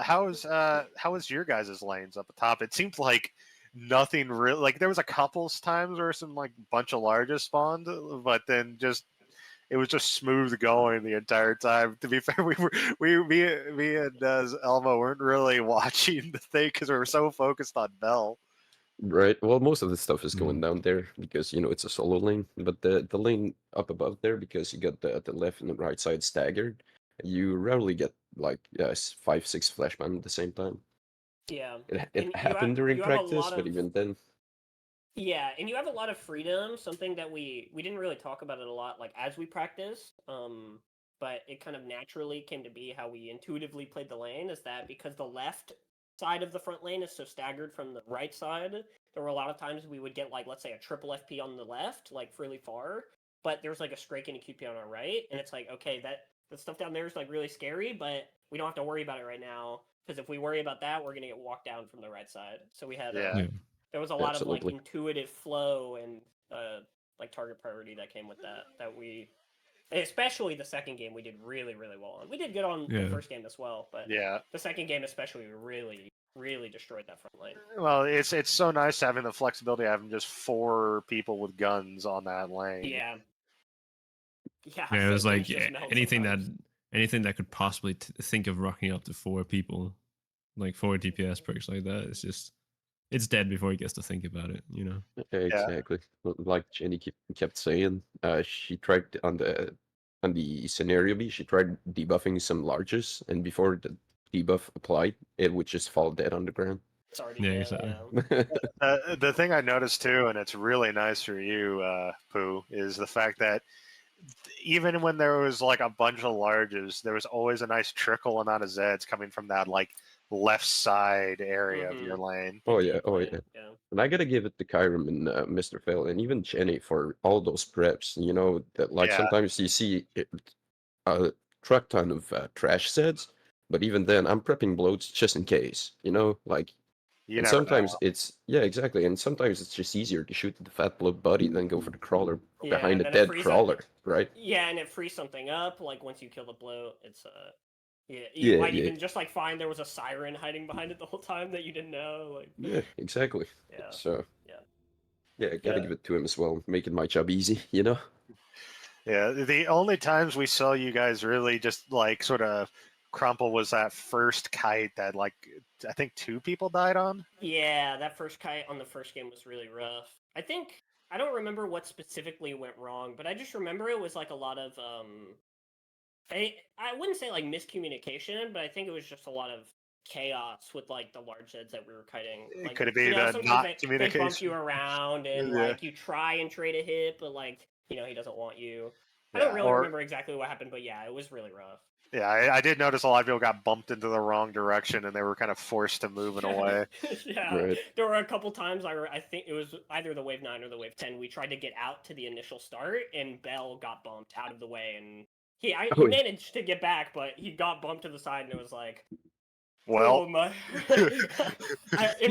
How was your guys' lanes up the top? It seemed like nothing real. Like, there was a couple times where some like bunch of larges spawned, but then it was just smooth going the entire time. To be fair, me and ZeElmo weren't really watching the thing because we were so focused on Bell. Right. Well, most of the stuff is going down there because, you know, it's a solo lane. But the lane up above there, because you got the left and the right side staggered, you rarely get like 5-6 flashbang at the same time. Yeah. It happened during practice, but even then. Yeah, and you have a lot of freedom, something that we didn't really talk about it a lot, like, as we practice, but it kind of naturally came to be how we intuitively played the lane, is that because the left side of the front lane is so staggered from the right side, there were a lot of times we would get, like, let's say a triple FP on the left, like, really far, but there's, like, a Scrake and a QP on our right, and it's like, okay, that stuff down there is, like, really scary, but we don't have to worry about it right now, because if we worry about that, we're going to get walked down from the right side. So we had, there was a lot of, like, intuitive flow and, like, target priority that came with that we... Especially the second game, we did really, really well on. We did good on the first game as well, but the second game especially, we really, really destroyed that front lane. Well, it's so nice having the flexibility of having just 4 people with guns on that lane. Yeah. Yeah, it was like anything that could possibly think of rocking up to 4 people, like 4 DPS perks like that. It's dead before he gets to think about it, you know? Yeah, exactly. Like Jenny kept saying, she tried on the scenario B, she tried debuffing some larges, and before the debuff applied, it would just fall dead on the ground. It's already dead, exactly. The thing I noticed too, and it's really nice for you, Pooh, is the fact that even when there was like a bunch of larges, there was always a nice trickle amount of Zeds coming from that like left side area of your lane. Oh yeah. And I gotta give it to Kyrum and MrFail and even Jenny for all those preps. You know that like sometimes you see a truck ton of trash sets, but even then I'm prepping bloats just in case. You know, like. And sometimes it's exactly, and sometimes it's just easier to shoot the fat bloat buddy than go for the crawler behind a dead crawler, right? Yeah, and it frees something up. Like once you kill the bloat, it's you might even just like find there was a siren hiding behind it the whole time that you didn't know. Like yeah, exactly. Yeah. So I gotta give it to him as well, making my job easy, you know. Yeah, the only times we saw you guys really just like sort of crumple was that first kite that like I think 2 people died on. Yeah, that first kite on the first game was really rough. I don't remember what specifically went wrong, but I just remember it was like a lot of I wouldn't say like miscommunication, but I think it was just a lot of chaos with like the large Zeds that we were kiting. Like, could it be the not communication? They bump you around and like you try and trade a hit, but like he doesn't want you. I don't really remember exactly what happened, but yeah, it was really rough. Yeah, I did notice a lot of people got bumped into the wrong direction and they were kind of forced to move in a way. There were a couple times I think it was either the wave 9 or the wave 10. We tried to get out to the initial start and Bell got bumped out of the way and he managed to get back, but he got bumped to the side and it was like, well, in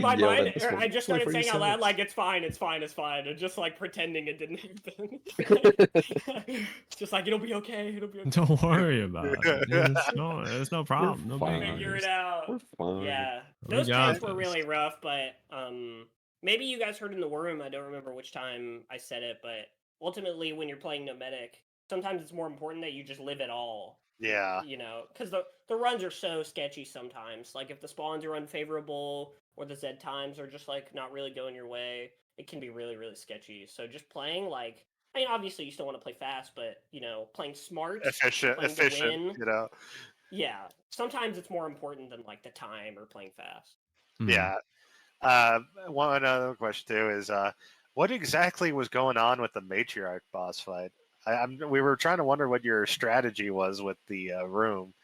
my mind, I just started saying out loud, like, it's fine, and just, like, pretending it didn't happen. It's just like, it'll be okay. Don't worry about it. There's no problem. No figure it out. Yeah. Those times were really rough, but maybe you guys heard in the war room, I don't remember which time I said it, but ultimately, when you're playing no medic, sometimes it's more important that you just live it all. Yeah. Because the runs are so sketchy sometimes. Like, if the spawns are unfavorable or the Z times are just, like, not really going your way, it can be really, really sketchy. So just playing, like, I mean, obviously you still want to play fast, but, playing smart. Efficient, win, Yeah. Sometimes it's more important than, like, the time or playing fast. Yeah. One other question, too, is what exactly was going on with the Matriarch boss fight? We were trying to wonder what your strategy was with the room.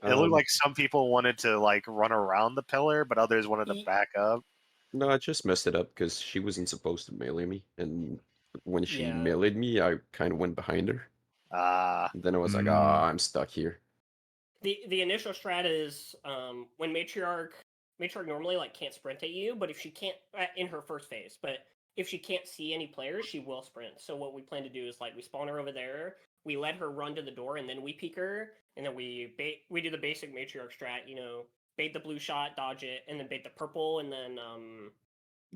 It looked like some people wanted to like run around the pillar, but others wanted to back up. No, I just messed it up because she wasn't supposed to melee me, and when she meleeed me, I kind of went behind her. Then I was like, I'm stuck here. The initial strat is when Matriarch normally like can't sprint at you, but if she can't in her first phase, but if she can't see any players, she will sprint. So what we plan to do is like we spawn her over there, we let her run to the door, and then we peek her, and then we do the basic Matriarch strat, bait the blue shot, dodge it, and then bait the purple, and then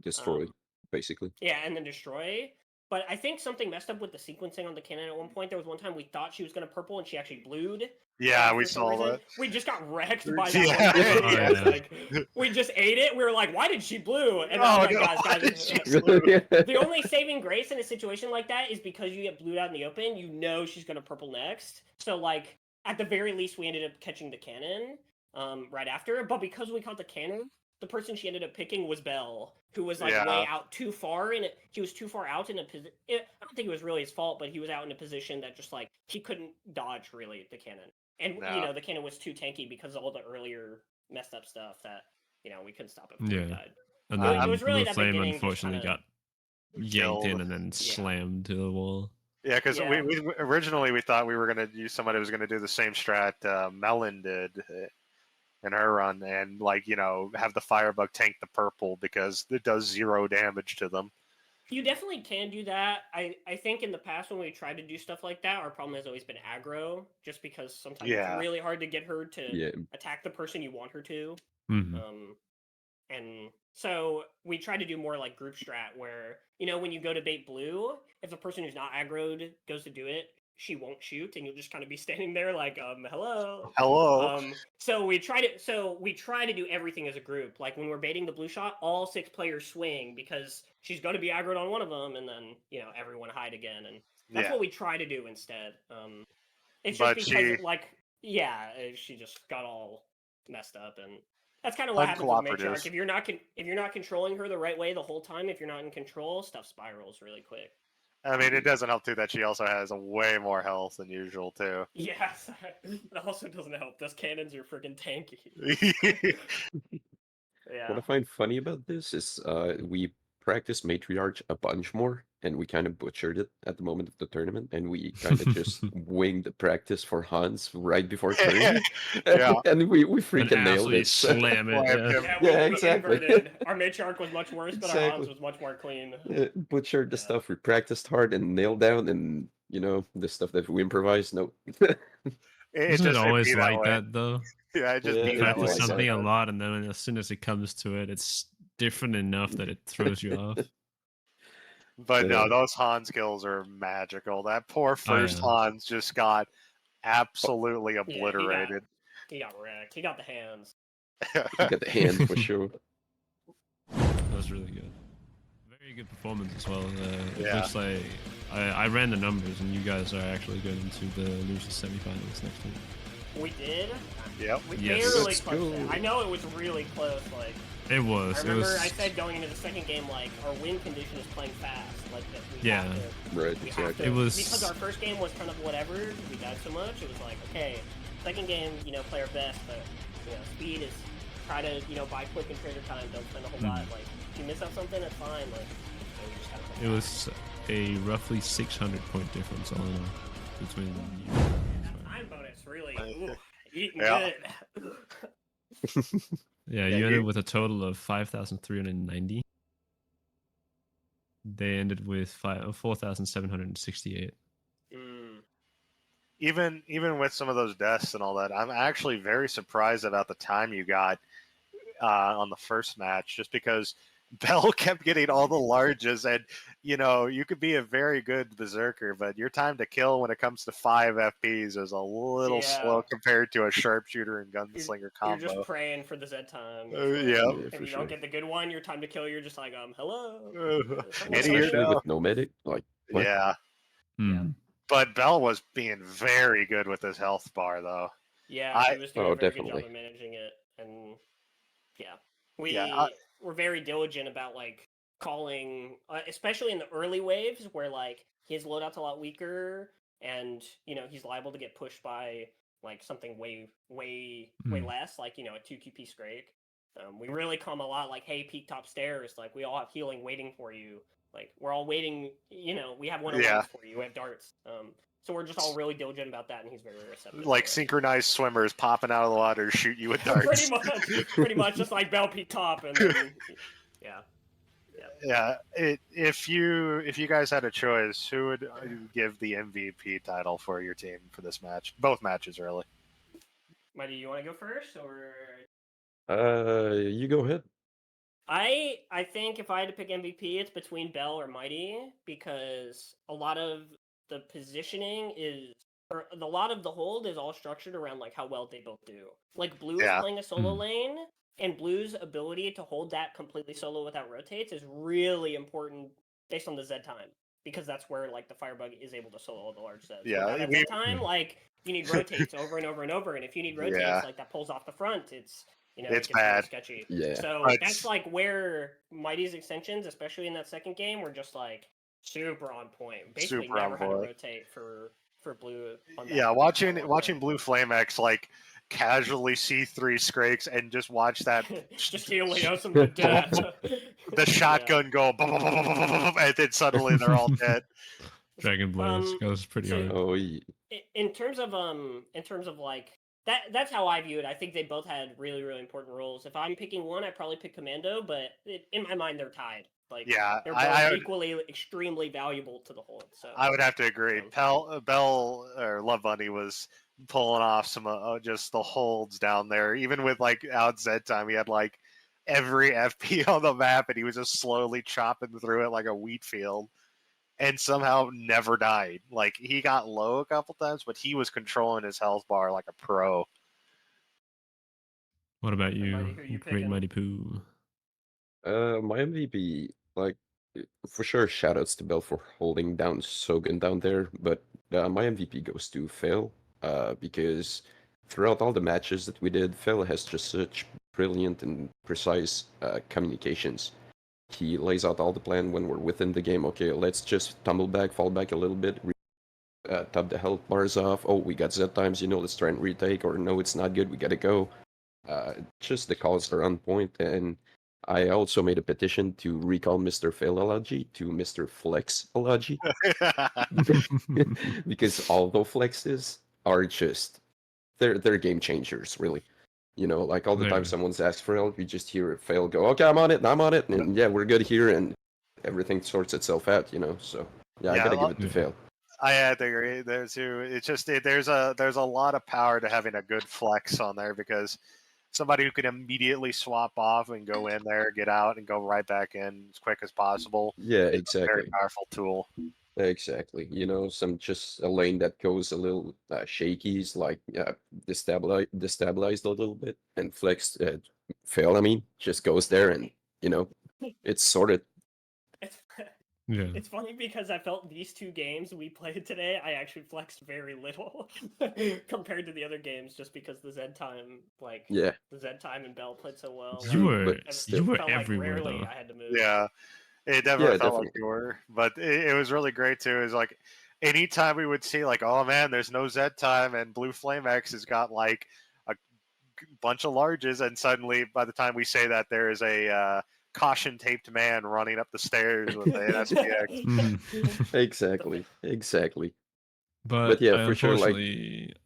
destroy, basically. Yeah, and then destroy. But I think something messed up with the sequencing on the cannon at one point. There was one time we thought she was going to purple, and she actually blued. Yeah, we saw that. We just got wrecked by that one. Like, we just ate it. We were like, why did she blue? And guys, the only saving grace in a situation like that is because you get blued out in the open, she's going to purple next. So, like, at the very least, we ended up catching the cannon right after. But because we caught the cannon, the person she ended up picking was Bell, who was like way out too far, and he was too far out in a position. I don't think it was really his fault, but he was out in a position that just like he couldn't dodge really the cannon, and the cannon was too tanky because of all the earlier messed up stuff that we couldn't stop it. Before Yeah. it died. And It then was really Blue that Flame beginning just unfortunately kinda- got yanked in Killed. and then Yeah. slammed to the wall. Yeah, because Yeah. we originally we thought we were gonna use somebody who was gonna do the same strat Melon did in her run, and have the Firebug tank the purple because it does 0 damage to them. You definitely can do that. I think in the past when we tried to do stuff like that, our problem has always been aggro, just because sometimes Yeah. it's really hard to get her to Yeah. attack the person you want her to. Mhm. And so we try to do more like group strat where, when you go to bait blue, if a person who's not aggroed goes to do it, she won't shoot, and you'll just kind of be standing there like, hello. So we try to do everything as a group. Like when we're baiting the blue shot, all 6 players swing because she's going to be aggroed on one of them, and then everyone hide again, and that's what we try to do instead. It's just because she just got all messed up, and that's kind of what happens with Matriarch. If you're not controlling her the right way the whole time, if you're not in control, stuff spirals really quick. I mean, it doesn't help too that she also has way more health than usual too. Yeah, that also doesn't help. Those cannons are freaking tanky. Yeah. What I find funny about this is we practiced Matriarch a bunch more, and we kind of butchered it at the moment of the tournament, and we kind of just winged the practice for Hans right before turn. And we freaking nailed it. Slam it. Yeah, exactly. Our Matriarch was much worse, but our Hans was much more clean. Butchered the stuff we practiced hard and nailed down, and the stuff that we improvised, no. Isn't it always like that though? Yeah, it just you practice something a lot, and then as soon as it comes to it, it's different enough that it throws you off. But no, those Hans kills are magical. That poor first Hans just got absolutely obliterated. He got wrecked. He got the hands. He got the hands for sure. That was really good. Very good performance as well. It looks like I ran the numbers, and you guys are actually going into the losers semifinals next week. We did. Yep. We barely clutched it. I know it was really close. Like it was. I remember I said going into the second game, like our win condition is playing fast. Like that. We have to, right. Exactly. It was because our first game was kind of whatever. We died so much. It was like okay, second game, play our best, but speed is try to buy quick and trigger time. Don't spend a whole lot. Like if you miss out something, it's fine. Like it was a roughly 600 point difference all in all between you. That time bonus really eating good. Yeah, you ended with a total of 5,390. They ended with 4,768. Even with some of those deaths and all that, I'm actually very surprised about the time you got on the first match, just because Bell kept getting all the larges, and you could be a very good berserker, but your time to kill when it comes to 5 FPs is a little slow compared to a sharpshooter and gunslinger combo. You're just praying for the Z time. If you don't get the good one, your time to kill, you're just like, hello. Especially with no medic, like what? Yeah. But Bell was being very good with his health bar, though. Yeah, he was doing a very good job of managing it, and we're very diligent about like calling, especially in the early waves where like his loadout's a lot weaker, and he's liable to get pushed by like something way less, like a 2QP Scrake. We really come a lot like, hey, peek top stairs, like we all have healing waiting for you. Like we're all waiting, we have 101s for you. We have darts. So we're just all really diligent about that, and he's very receptive. Like synchronized swimmers popping out of the water, shoot you with darts. pretty much, just like Bell peek top, and then, If you guys had a choice, who would you give the MVP title for your team for this match? Both matches, really. Mighty, you want to go first, or? You go ahead. I think if I had to pick MVP, it's between Bell or Mighty, because a lot of the positioning a lot of the hold is all structured around like how well they both do. Like Blue is playing a solo lane, and Blue's ability to hold that completely solo without rotates is really important based on the Z time, because that's where like the Firebug is able to solo the large Zs. At Z time, like you need rotates over and over and over, and if you need rotates like that pulls off the front, it's it's bad. Really sketchy. Yeah. So that's like where Mighty's extensions, especially in that second game, were just like super on point. Basically super never had to rotate for Blue. Watching Blueflamex, like casually see 3 Scrakes and just watch that just healing some to death. the shotgun go, and then suddenly they're all dead. Dragon Blaze goes pretty hard. Oh, yeah. In terms of like that's how I view it. I think they both had really, really important roles. If I'm picking one, I probably pick Commando, but in my mind they're tied. Like, yeah, they're both equally extremely valuable to the hold. So I would have to agree. Bell or LuvBunni was pulling off some just the holds down there. Even with like out Z time, he had like every FP on the map, and he was just slowly chopping through it like a wheat field, and somehow never died. Like, he got low a couple times, but he was controlling his health bar like a pro. What about you, Mighty, who you Great picking? Mighty Pooh? My MVP, like, for sure, shoutouts to Bell for holding down Sogan down there, but my MVP goes to Fail, because throughout all the matches that we did, Fail has just such brilliant and precise communications. He lays out all the plan when we're within the game. Okay, let's just tumble back, fall back a little bit, top the health bars off. Oh, we got Z times, let's try and retake, or no, it's not good, we gotta go. Just the calls are on point, and I also made a petition to recall MrFailology to MrFlexology because all the flexes are just they're game changers, really. Like all the time someone's asked for help, you just hear it fail, go, okay, I'm on it, and yeah, we're good here, and everything sorts itself out, So yeah, I gotta give it to Fail. I had to agree there too. It's just there's a lot of power to having a good flex on there, because somebody who can immediately swap off and go in there, get out, and go right back in as quick as possible. Yeah, exactly. A very powerful tool. Exactly. Just a lane that goes a little shaky is like destabilized a little bit, and Flex Fail. I mean, just goes there and it's sorted. Yeah. It's funny because I felt these 2 games we played today, I actually flexed very little compared to the other games, just because the Z time, the Z time and Bell played so well. You were everywhere, rarely though. I had to move. Yeah, it definitely felt like you were, but it was really great too. It was like anytime we would see like, oh man, there's no Z time, and Blueflamex has got like a bunch of larges, and suddenly by the time we say that, there is a caution taped man running up the stairs with an SPX. Exactly. But yeah, I for sure,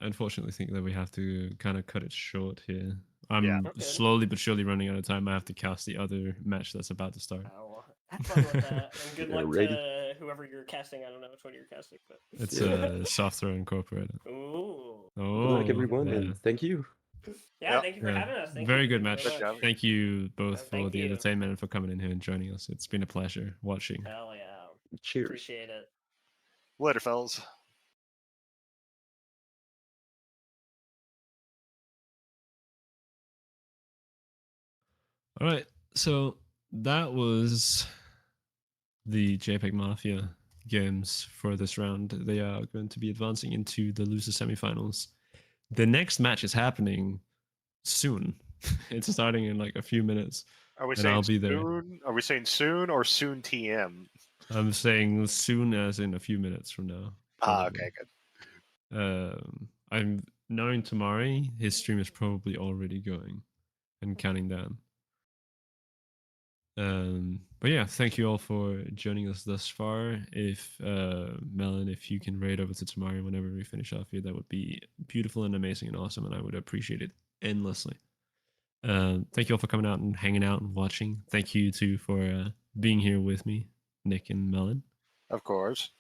unfortunately think that we have to kind of cut it short here. I'm slowly but surely running out of time. I have to cast the other match that's about to start. Oh, have fun with that, and good luck to whoever you're casting. I don't know which one you're casting, but it's Soft Throw Incorporated. Ooh. Good luck, everyone, and thank you. Yeah, thank you for having us. Very good match. Thank you both for the entertainment and for coming in here and joining us. It's been a pleasure watching. Hell yeah. Cheers. Appreciate it. Later, fellas. All right, so that was the JPGMafia games for this round. They are going to be advancing into the loser semifinals. The next match is happening soon. It's starting in like a few minutes. Are we and saying I'll be there. soon? Are we saying soon or soon TM? I'm saying soon, as in a few minutes from now. Okay, good. I'm knowing Tamari, his stream is probably already going and counting down. But yeah, thank you all for joining us thus far. If Melon, if you can raid over to Tamari whenever we finish off here, that would be beautiful and amazing and awesome, and I would appreciate it endlessly. Thank you all for coming out and hanging out and watching. Thank you too for being here with me, Nick and Melon. Of course.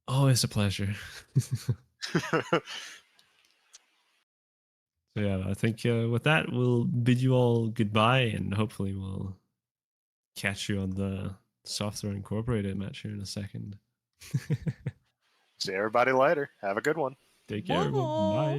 Always a pleasure. So yeah, I think with that, we'll bid you all goodbye, and hopefully we'll catch you on the Soft Throw Incorporated match here in a second. See everybody later. Have a good one. Take care, everyone. Bye.